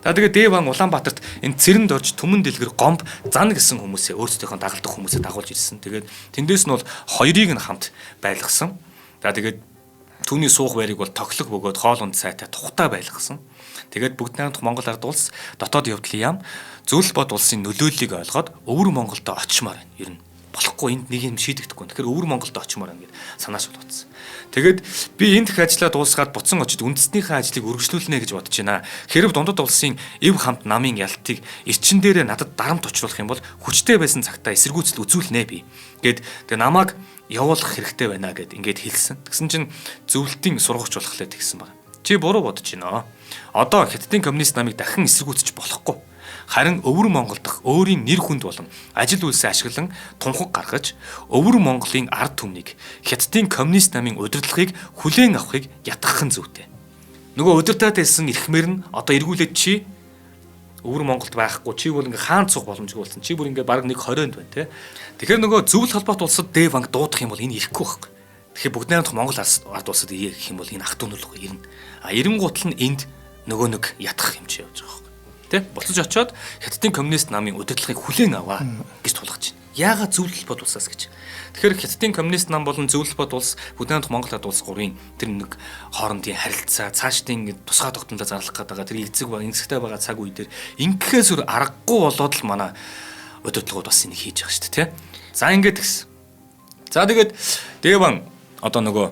[SPEAKER 2] За тэгээ Дэван Улаанбаатарт энэ цэрэнд орж түмэн дэлгэр гомб зан гэсэн хүмүүсээ өөрсдийнхөө дагалдах хүмүүсээ дагуулж ирсэн. Тэгээд тэндээс нь бол хоёрыг нь хамт байлгасан. За тэгээд Түүний суух байрыг бол тоглох бөгөөд хоол унд сайтай тухтай байлгасан. Тэгээд бүгд найрамдах Монгол ард улс дотоод явдлын яам зөвлөл бод улсын нөлөөллийг ойлгоод өвөр Монголд очимоор байна. Ер нь болохгүй энд нэг юм шийдэгдэхгүй. Тэгэхээр өвөр Монголд очимоор байна гэд санааш болгоцсон. Тэгээд би энд их ажиллаа дуусгаад буцан очиж үндэснийхээ ажлыг үргэлжлүүлнэ гэж бодож байна. Хэрв дундад улсын эв хамт намын ялтыг эрчин дээрээ надад дарамт учруулах юм бол хүчтэй байсан цагтаа эсэргүүцэл үзүүлнэ би. Гэд тэгээ намайг явуулах хэрэгтэй байна гэд ингээд хэлсэн. Тэгсэн чинь зөвлөлтийн сургагч болохлаа тэгсэн байна. Чи буруу бодож байна. Одоо Хятадын коммунист намыг дахин эсэргүүцэж болохгүй. Харин өвөр Монгол дахь өөрийн нэр хүнд болон ажил үйлсээ ашиглан тунхаг гаргаж өвөр Монголын ард түмнийг Хятадын коммунист намын удирдлагыг хүлээн авахыг ятгах нь зүйтэй. Нөгөө удирдаад байсан эрхмээр нь одоо эргүүлээд чи өвөр Монголд байхгүй чи бол ингээ хаан цуг боломжгүй болсон. Чи бүр ингээ баг 1.20-нд байна те. Тэгэхээр нөгөө зөвлөл холбоот улсад Д-банк дуудах юм бол энэ ирэхгүй байхгүй. Тэгэхээр бүгд найрамдах Монгол ард улсад ирэх юм бол энэ ах дүүнүлгүй ирнэ. Эренгуутл нь энд нөгөө нэг ятгах юм чи явж байгаа байхгүй. Тэ буцаж очиод Хятадын коммунист намын удирдлагыг хүлээн аваа гэж тулгаж байна. Яагаад зөвлөл бод улсаас гэж. Тэгэхээр Хятадын коммунист нам болон зөвлөл бод улс бүгд найрамдах Монгол ард улс гурийн тэр нэг хоорондын харилцаа цаашдын тусгай тогтнолоо зарлах гэдэг тэр эцэг ба энцэгтэй байгаа цаг үе дээр ингэхээс өөр аргагүй болоод л манай удирдлагууд бас энийг хийж байгаа шүү дээ, тэ. За ингээд гисэн. За тэгээд Д-банк одоо нөгөө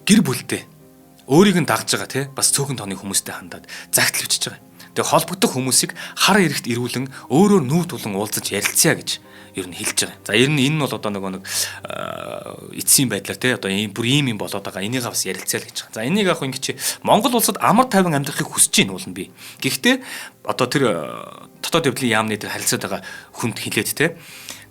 [SPEAKER 2] гэр бүлтэй өөрийг нь дагж байгаа те бас цөөхөн тооны хүмүүстэй хандаад загтал бичиж байгаа. Тэгээ холбогдох хүмүүсийг хар эрэгт ирүүлэн өөрөөр нүүр тулан уулзаж ярилцъя гэж ер нь хэлж байгаа. За ер нь энэ нь бол одоо нэг эцсийн байдлаар те одоо бүр ийм юм болоод байгаа. Энийг бас ярилцъя л гэж байгаа. За энийг яг ингэ чи Монгол улсад амар тайван амьдрахыг хүсэж ийн уулна би. Гэхдээ одоо тэр дотоод явдлын яамны тэр харилцаад байгаа хүнд хэлээд те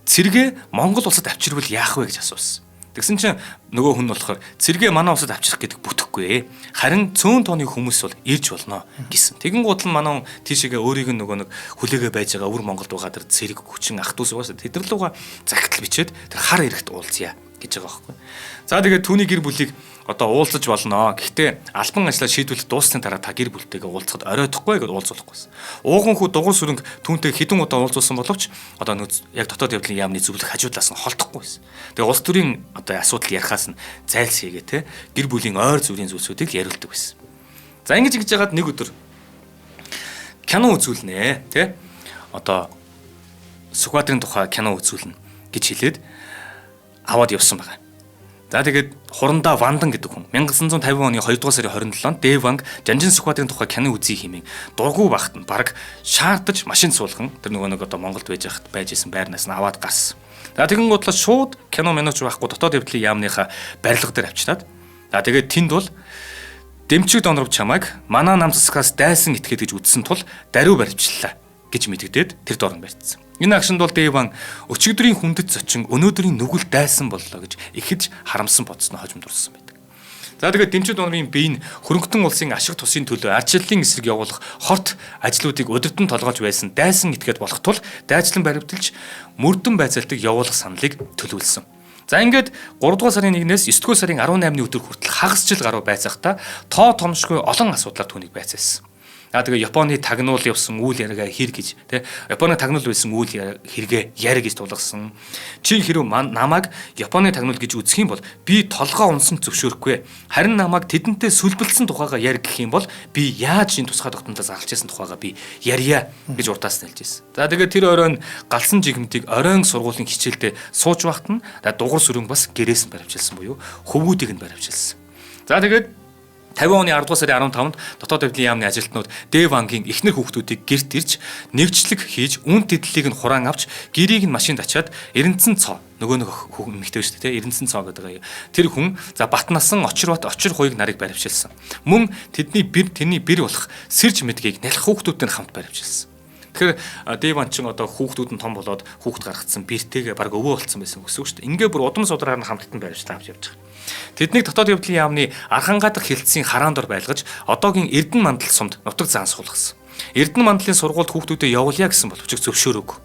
[SPEAKER 2] цэргээ Монгол улсад авчирвал яах вэ гэж асуусан. Тэгсэн чинь нөгөө хүн болохоор цэргээ манай улсад авчрах гэдэг бүтэхгүй. Харин цөөн тооны хүмүүс бол ирж болно гэсэн. Тэгэн гутал манай хүн тийшээгээ өөрийг нь нөгөө нэг хүлээгээ байж байгаа өвөр Монголд байгаа тэр цэрэг хүчин ах дүүс угаасаа тэд нар лугаа загтал бичээд тэр хар эрэгт уулзъя гэж байгаа байхгүй. За тэгээд түүний гэр бүлийг одоо уулзаж болно. Гэхдээ албан ажлаа шийдвэрлэх дууссаны дараа та гэр бүлтэйгээ уулзахад оройдохгүй гэж уулзуулахгүйсэн. Ууган хүү дугуй сүрэнг түүнтэй хэдэн удаа уулзуулсан боловч одоо яг дотоод явдлын яамны зөвлөх хажуудлаас нь холдохгүйсэн. Тэгээ улс төрийн одоо асуудал ярихаас нь зайлсхийгээ те гэр бүлийн ойр зүрийн зүйлсүүдийг яриулдаг байсан. За ингэж яагаад нэг өдөр кино үзүүлнэ те одоо Сүхбаатарын тухай кино үзүүлнэ гэж хэлээд аваад явсан байгаа. За тэгээд хурандаа Вандан гэдэг хүн 1950 оны 2 дугаар сарын 27-нд Д-банк Жанжин Сүхбаатарын тухай кино үзье хэмээн дургу багт нь баг шаардаж машин суулган тэр нөгөө нэг одоо Монголд байж исэн байрнаас нь аваад гарсан. За тэгэн гутлаа шууд кино менеж байхгүй дотоод явдлын яамныхаа барилга дээр авчираад за тэгээд тэнд бол дэмчиг донорв чамайг манай нам засгаас дайсан этгээд гэж үтсэн тул даруй барьвчлаа гэж мэдэгдээд тэр дорн барьцсан. Энэ агшинд бол Д-банк өчигдрийн хүндэт зочин өнөөдрийн нүгэл дайсан боллоо гэж ихэд харамсан бодсноо хожимдурсан байдаг. За тэгээд дэмчиг донорын бие нь хөрөнгөтөн улсын ашиг тусын төлөө ардчлалын эсрэг явуулах хорт ажлуудыг өдөртөн толгойж байсан дайсан этгээд болох тул дайчлан баримталж мөрдөн байцаалтыг явуулах саналыг төлөвлөсөн. За ингээд 3 дугаар сарын 1-ээс 9 дугаар сарын 18-ны өдөр хүртэл хагас жил гаруй байцахдаа тоо томшгүй олон асуудлаар түүнийг байцаасан. Тэгээ Японы тагнуул явсан үйл яриагаа хэр гэж тий Японы тагнуул байсан үйл хэрэгэ яри гэж тулгасан. Чи хэрв намайг Японы тагнуул гэж үзэх юм бол би толгоо унсан зөвшөөрөхгүй. Харин намайг тэдэнтэй сүлбэлсэн тухайга яри гэх юм бол би яаж энэ тусгай тогтнолоос алж яасан тухайга би ярья гэж урдаас нь хэлж ирсэн. За тэгээд тэр оройн галсан жигмтийг оройн сургуулийн хичээлдээ сууж байхад нь дугур сүрэн бас гэрээс нь баривчилсан буюу хөвгүүдийг нь баривчилсан. За тэгээд 50 оны 10 дугаар сарын 15-нд дотоод явдлын яамны ажилтнууд Д-банкийн эхнэр хүүхдүүдийг гэрт ирж нэгжлэг хийж үн тэдлэлийг нь хураан авч гэрийг нь машинд ачаад Эрдэнэсэн цоо нөгөө нэг хүүхэн эмэгтэй шүү дээ Эрдэнэсэн цоо гэдэг тэр хүн за Батнасан очирбат очир хуйг нарыг баривчилсан. Мөн тэдний бэр болох сэрж мэдгийг нялх хүүхдүүдтэй хамт баривчилсан. Тэгэхээр Д-банк ч одоо хүүхдүүд нь том болоод хүүхд гаргацсан бэртэйгээ баг өвөө болцсон байсан гэсэн үг шүү дээ. Ингээ бүр удам судраар нь хамттан баривчлаа авч явж байгаа. Тэднийг дотоод явдлын яамны Архангадах хэлтсийн хараан дор байлгаж одоогийн Эрдэнэ мандал сумд нутаг заан суулгасан. Эрдэнэ мандлын сургуульд хүүхдүүдэд явуулъя гэсэн боловч зөвшөөрөөгүй.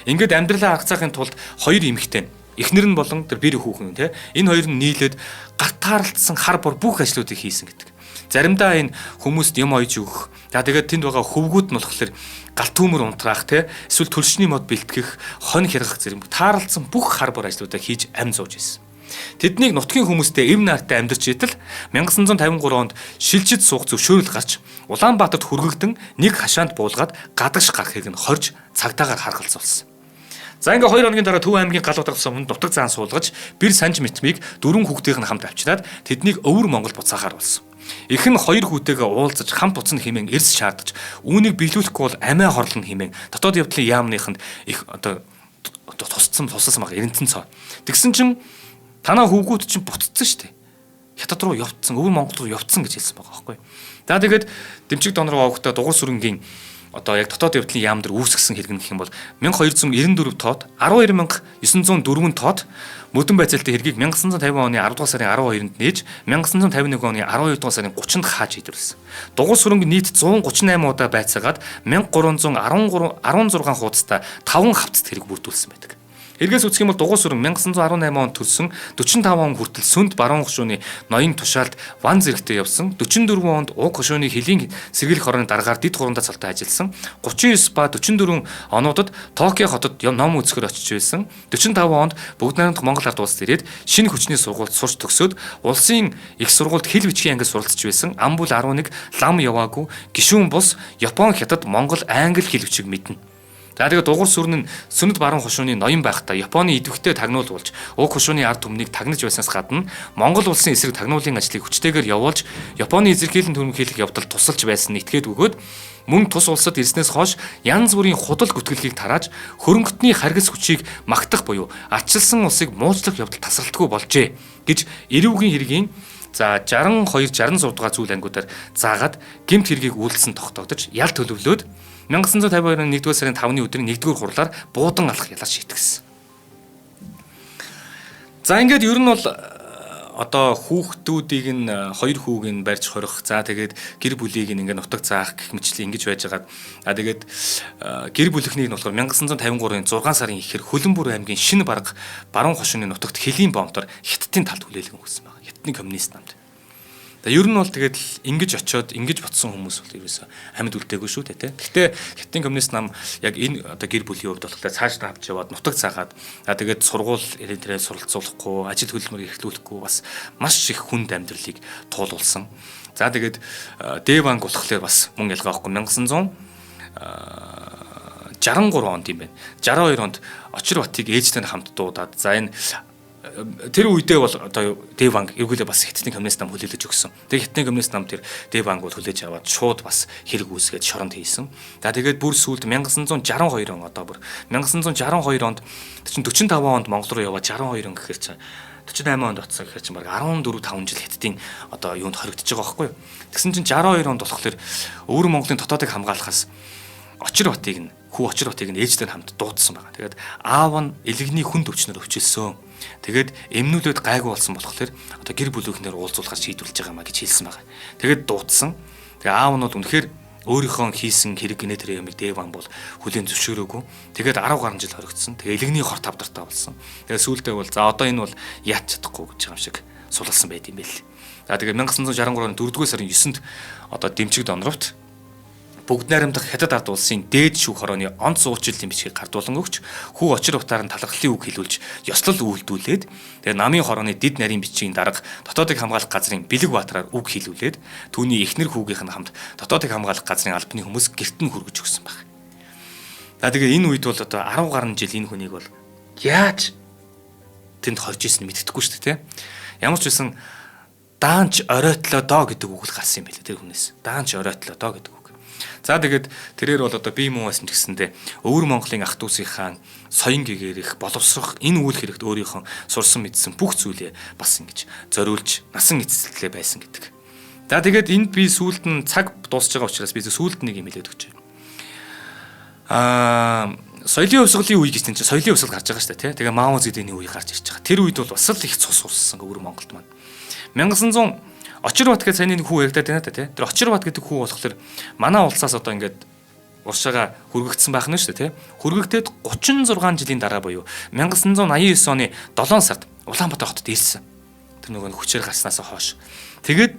[SPEAKER 2] Ингээд амьдралаа аргацаахын тулд хоёр эмэгтэй эхнэр нь болон тэр бэр хүүхэн те энэ хоёр нь нийлээд гарт тааралцсан хар бор бүх ажлуудыг хийсэн гэдэг. Заримдаа энэ хүмүүст юм ойж өгөх. За тэгээд тэнд байгаа хөвгүүд нь болохоор галт төмөр унтраах те эсвэл төлшний мод бэлтгэх, хонь хяргах зэрэг тааралцсан бүх хар бор ажлуудаа хийж амь зууж ирсэн. Тэднийг нутгийн хүмүүстэй эв наартай амьдарч итэл 1953 онд шилжид суух зөвшөөрөл гарч Улаанбаатарт хүргэгдэн нэг хашаанд буулгаад гадагш гарах хэрэг нь хорж цагдаагаар харгалзуулсан. За ингээ 2 хоногийн дараа Төв аймгийн Галуудах суманд нутаг заан суулгаж бэр санж мэтмийг 4 хүүхдийн хамт авчираад тэднийг өвөр Монгол буцаахаар болсон. Ихэн 2 хүүтэйгээ уулзаж хамт буцна хэмээн эрс шаардаж үүнийг биелүүлэхгүй бол амиа хорлно хэмээн дотоод явдлын яамныханд их туссан баг эренцэн цоо. Тэгсэн чинь танаа хүүгүүд чинь буцсан шүү дээ. Хятад руу явцсан, өвөр Монгол руу явцсан гэж хэлсэн байгаа байхгүй. За тэгээд Дэмчиг Донор Овогтой дугуй сүрэнгийн одоо яг дотоод явдлын яам дээр үүсгэсэн хэрэг нь гэх юм бол 1294 тоод 12904 тоод мөдөн байцаалтай хэргийг 1950 оны 10 дугаар сарын 12-нд нээж 1951 оны 12 дугаар сарын 30-нд хааж идвэрлсэн. Дугуй сүрэнг нийт 138 удаа байцаагаад 1316 хуудастай 5 хавцад хэрэг бүрдүүлсэн байдаг. Эргээс үсэх юм бол дугуй сүрэн 1918 онд төрсөн 45 он хүртэл Сүнд баруун хошууны ноён тушаалд ван зэрэгтэй явсан 44 онд уг хошууны хөлийн сэргийлэх хорооны дараагаар дэд гурвандаа цалтай ажилласан 39 ба 44 онуудад Токио хотод ном үзэхээр очиж байсан 45 онд Бүгд найрамдах Монгол ард улсад ирээд шинэ хүчний сургуульд сурч төгсөөд улсын их сургуульд хэл бичгийн ангид суралцж байсан Амбул 11 лам яваагүй гишүүн бус Япон, Хятад, Монгол, Англи хэл бичиг мэднэ. За тэгээд дугуй сүрэн нь Сүнэд баруун хошууны ноён байхдаа Японы идэвхтэй тагнуул болж уг хошууны ард түмнийг тагнаж байснаас гадна Монгол улсын эсрэг тагнуулын ажлыг хүчтэйгээр явуулж Японы эзэрхийлэн түрэмгийлэх явдалд тусалж байсан нэтгээд өгөөд мөн тус улсад ирснээс хойш янз бүрийн худал гүтгэлгийг тарааж хөрөнгөтний харгас хүчийг магтах буюу ачилсан улсыг муучлах явдал тасралтгүй болжээ гэж эрүүгийн хэргийн за 62 66 дугаар зүйл ангиудаар заагаад гэмт хэргийг үйлдэлсэн тогтоогдож ял төлөвлөөд 1952 оны 1-р сарын 5-ны өдрийн 1-р хурлаар буудан алах ялаж шийтгсэн. За ингээд ер нь бол одоо хүүхдүүдийг нь 2 хүүг нь барьж хорих. За тэгээд гэр бүлийг нь ингээд нутаг заах гэх мэтлээ ингэж байжгаад тэгээд гэр бүлийнхнийг нь болохоор 1953-ын 6 сарын ихэр Хөлбөмбөр аймгийн Шинэ Бараг баруун хошууны нутагт Хэлийн бомбоор Хятадын талд хүлээлгэн өгсөн байна. Хятадны коммунист намд. Тэгээ ер нь бол тэгээд ингэж очиод ингэж ботсон хүмүүс бол ерөөсөө амьд үлдээгүй шүү дээ. Гэхдээ Хятадын коммунист нам яг энэ одоо гэр бүлийн хувьд болохоор цааш нь авч яваад нутаг цаагаад тэгээд сургууль ирээдүйд суралцуулахгүй, ажил хөдөлмөр эрхлүүлэхгүй бас маш их хүнд амьдралыг туулуулсан. За тэгээд Дэванг болохоор бас мөн ялгаахгүй 1963 онд юм байна. 62 онд Очир Батыг ээжтэй хамт дуудаад за энэ тэр үедээ бол одоо Дэванг эргүүлээ бас Хятадын коммунист нам хүлээлгэж өгсөн. Тэгээд Хятадын коммунист нам тэр Дэванг бол хүлээж аваад шууд бас хэрэг үүсгээд шоронд хийсэн. За тэгээд бүр сүүлд 1962 он одоо бүр 1962 онд 45 онд Монгол руу яваад 62 он гэхээр чинь 48 онд оцсон гэхээр чинь баг 14-5 жил Хятадын одоо юунд хоригдож байгаа байхгүй юу. Тэгсэн чинь 62 онд болохоор өвөр Монголын дотоодыг хамгаалахаас Очир Батыг ээжтэй хамт дуудсан байгаа. Тэгээд аав нь элэгний хүнд өвчнөр өвчилсөн. Тэгээд эмнүүлээд гайгүй болсон болохоор одоо гэр бүлийнхнэр уулзуулахар шийдвэрлэж байгаа маа гэж хэлсэн байгаа. Тэгээд дуудсан. Тэгээ аав нь бол үнэхээр өөрийнхөө хийсэн хэрэг гинэ тэр ямиг Дэван бол хүлээн зөвшөөрөөгүй. Тэгээд 10 гаруй жил хоригдсон. Тэгээ элэгний хор тавдартай болсон. Тэгээ сүүлдээ бол за одоо энэ бол яач чадахгүй гэж байгаа юм шиг сулалсан байт юм байл. За тэгээ 1963 оны 4-р сарын 9-нд одоо Дэмчиг Донровт Бүгд найрамдах Хятад ард улсын дээд шүүх хорооны онц уучлалын бичгийг гардуулан өгч хүү Очир Батаар нь талархлын үг хэлүүлж ёслол үйлдүүлээд тэгээ намын хорооны дид нарийн бичгийн дарга дотоодыг хамгаалах газрын Бэлэг Баатараар үг хэлүүлээд түүний эхнэр хүүгийнх нь хамт дотоодыг хамгаалах газрын албаны хүмүүс гэрт нь хүргэж өгсөн баг. За тэгээ энэ үед бол одоо 10 гаруй жил энэ хүнийг бол яаж тэнд хорж ирсэн мэддэхгүй шүү дээ. Ямар ч байсан даанч оройтлоо доо гэдэг үг л гарсан юм билээ тэр хүнээс. Даанч оройтлоо доо гэдэг. За тэгээд тэрээр бол одоо бие муу байсан ч гэсэндээ өвөр Монголын ах дүүсийн хаан соён гэгэрэх боловсрох энэ үйл хэрэгт өөрийнхөө сурсан мэдсэн бүх зүйлээ бас ингэж зориулж насан эцэслэлээ байсан гэдэг. За тэгээд энд би сүүлд нь цаг дуусж байгаа учраас би сүүлд нэг юм хэлээд өгч байна. Соёлын өвсгөлийн үе гэж чинь соёлын өвсгөл гарч байгаа шүү дээ тий. Тэгээ Мао Цзэдуны үе гарч ирж байгаа. Тэр үед бол бас л их цус урссан өвөр Монголд маань. 1900 Очир Бат гэж сайн нэг хүү яригдаад байна та тий. Тэр Очир Бат гэдэг хүү болохоор манай улсаас одоо ингээд уршаага хүргэгдсэн байх нь шүү дээ тий. Хүргэгдээд 36 жилийн дараа буюу 1989 оны 7 сард Улаанбаатар хотод ирсэн. Тэр нөгөө хүчээр гарснаас хойш. Тэгээд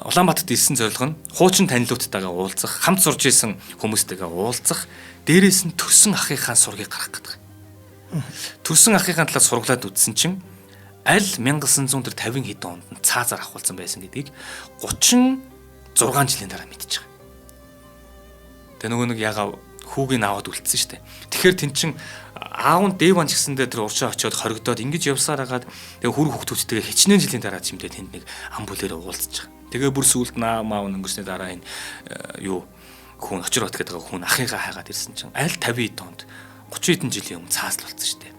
[SPEAKER 2] Улаанбаатарт ирсэн зорилго нь хуучин танилуудтайгаа уулзах, хамт сурж исэн хүмүүстэйгээ уулзах, дээрээс нь төссөн ахыхаа сургийг гаргах гэдэг. Төрсөн ахыхаа талаар сургалаад үзсэн чинь аль 1950-ын хэдэн онд нь цаазаар ахуулсан байсан гэдгийг 36 жилийн дараа мэдчихэж байгаа. Тэгээ нөгөө нэг ягаа хүүгийн аваад үлдсэн шүү дээ. Тэгэхээр тэн чин аав нь Дэван ч гэсэндээ тэр уршаа очиод хоригдоод ингэж явсаар хагаад тэгээ хүр хөвгтүүдтэйгээ хичнээн жилийн дараа чимдээ тэнд нэг амбулээр уулзаж байгаа. Тэгээ бүр сүулт маав өнгөрсний дараа энэ хүн очир бат гэдэг хүн ахыгаа хайгаад ирсэн чинь аль 50 онд 30 хэдэн жилийн өмнө цааслуулсан шүү дээ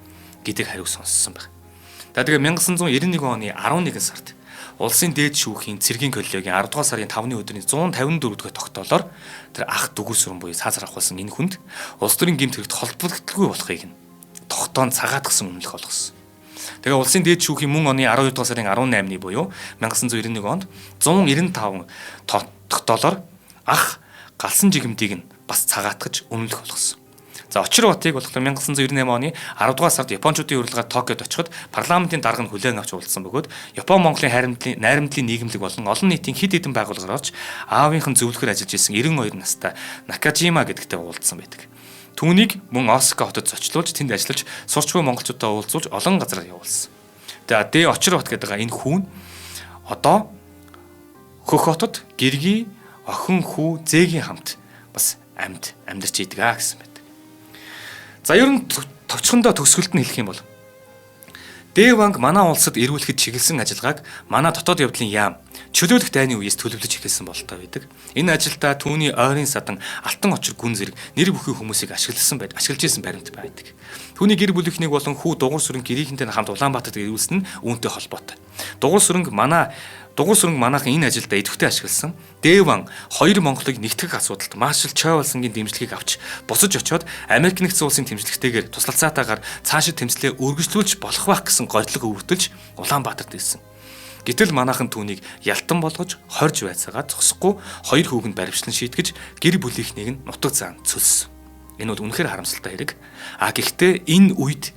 [SPEAKER 2] гэдэг хариуг сонссон байна. Тэгээ 1991 оны 11 сард улсын дээд шүүхийн цэргийн коллегийн 10 дугаар сарын 5-ны өдрийн 154 дугаар тогтоолоор тэр ах дүгүүсрэн буюу цаазар ахуулсан энэ хүнд улс төрийн гэмт хэрэгт холбогдолгүй болохыг нь тогтоон цагаатгсан үнэлэх болгосон. Тэгээ улсын дээд шүүхийн мөн оны 12 дугаар сарын 18-ны буюу 1991 онд 195 тогтоолоор ах галсан жигэмдийг нь бас цагаатгаж үнэлэх болгосон. За Очир Батыг болохоор 1998 оны 10 дугаар сард Япончуудын урилгаар Токиод очиход парламентын дарга нь хүлээн авч уулзсан бөгөөд Япон-Монголын найрамдлын нийгэмлэг болон олон нийтийн хэд хэдэн байгууллагаар орж аавынхан зөвлөхөр ажиллаж исэн 92 настай Накажима гэдэгтэй уулзсан байдаг. Түүнийг мөн Осака хотод зочлуулж тэнд ажиллаж сурчгүй монголчуудаа уулзуулж олон газараар явуулсан. Тэгээ Очир Бат гэдэг энэ хүн одоо Хөх хотод гэргий охин хүү зээгийн хамт бас амьдарч идэг гэсэн байна. За ер нь товчхондоо төгсгөлд нь хэлэх юм бол Дэванг манай улсад эрүүлэхэд чиглэсэн ажиллагааг манай дотоод явдлын яам чөлөөлөх дайны үеэс төлөвлөж эхэлсэн бололтой байдаг. Энэ ажилдаа түүний ойрын садан алтан очир гүн зэрэг нэр бүхий хүмүүсийг ашиглаж исэн баримт байдаг. Түүний гэр бүлийнхнийг болон хүү дугур сүрэн гэрийнхэнтэй хамт Улаанбаатарт ирүүлсэн нь үүнтэй холбоотой. Дугур сүрэнг манайхан энэ ажилдаа идэвхтэй ашигласан. Дэван хоёр Монголыг нэгтгэх асуудалд Маршал Чойволсонгийн дэмжлэгийг авч босож очоод Америк нэгдсэн улсын дэмжлэгтэйгээр туслалцаатаагаар цаашид тэмцлээ үргэлжлүүлж болох байх гэсэн гойдлого өвөртөлж Улаанбаатарт ирсэн. Гэтэл манайхан түүнийг ялтан болгож хорж байцаагаад зогсохгүй хоёр хүүгэнд баримтлан шийтгэж гэр бүлийнхнийг нь нутаг заан цөлсөн. Энэ бол үнэхээр харамсалтай хэрэг. Гэхдээ энэ үед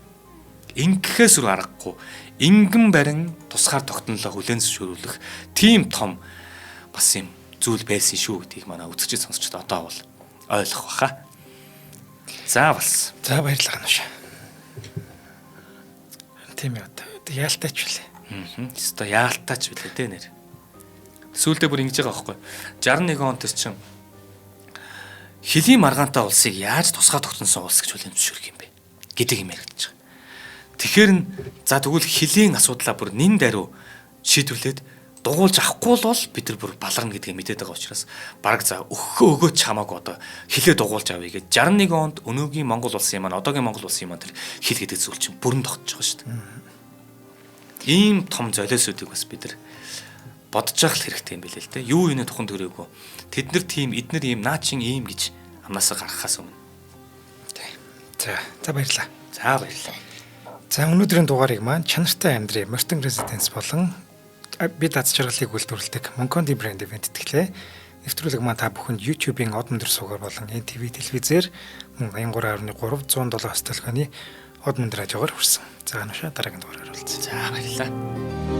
[SPEAKER 2] ингэхээс рүү аргагүй ингэн барин тусгаар тогтнолоо хүлээн зөвшөөрүүлэх тийм том бас юм зүйл байсан шүү гэдгийг манай үзэгчид сонсогчдод одоо бол ойлгох баха. За бас.
[SPEAKER 1] За баярлалаа нуш. Тийм ээ одоо яалтаач үлээ.
[SPEAKER 2] Өстой яалтаач үлээ дээ нэр. Сүүлдээ бүр ингэж байгаа байхгүй. 61 онд чинь Хилийн маргаантай улсыг яаж тусгай тогтносон улс гэж хүлээн зөвшөөрөх юм бэ гэдэг юм яригдчих. Тэгэхээр за тэгвэл Хилийн асуудлаа бүр нин даруй шийдвэрлээд дугуулж авахгүй бол бид нар бүр баларна гэдгийг мэдээд байгаа учраас баг за өгөөч хамаагүй одоо Хилээ дугуулж авъя гэж 61 онд өнөөгийн Монгол улсын маань одоогийн Монгол улсын маань тэр Хил гэдэг зүйл чинь бүрэн тогтчихж байгаа шүү дээ. Ийм том золиосуудыг бас бид нар бодож явах хэрэгтэй юм билээ л дээ. Юу энэ тухайн төрөөгөө тэд нар тийм эднэр ийм наачин ийм гэж амнаасаа гаргахаас өмнө.
[SPEAKER 1] За баярлалаа.
[SPEAKER 2] За баярлалаа.
[SPEAKER 1] За өнөөдрийн дугаарыг маань чанартай амьдрий Мортон Резиденс болон бид аз жаргалыг үйлдвэрлэдэг Монконди брэнд ивент итгэлээ. Нэвтрүүлэг маань та бүхэнд YouTube-ийн од мөндөр суугаар болон NTV телевизээр 83.3 107 столхоны од мөндөр хажуугаар хүрсэн. За нуша дараагийн дугаараар уулзъя.
[SPEAKER 2] За баярлалаа.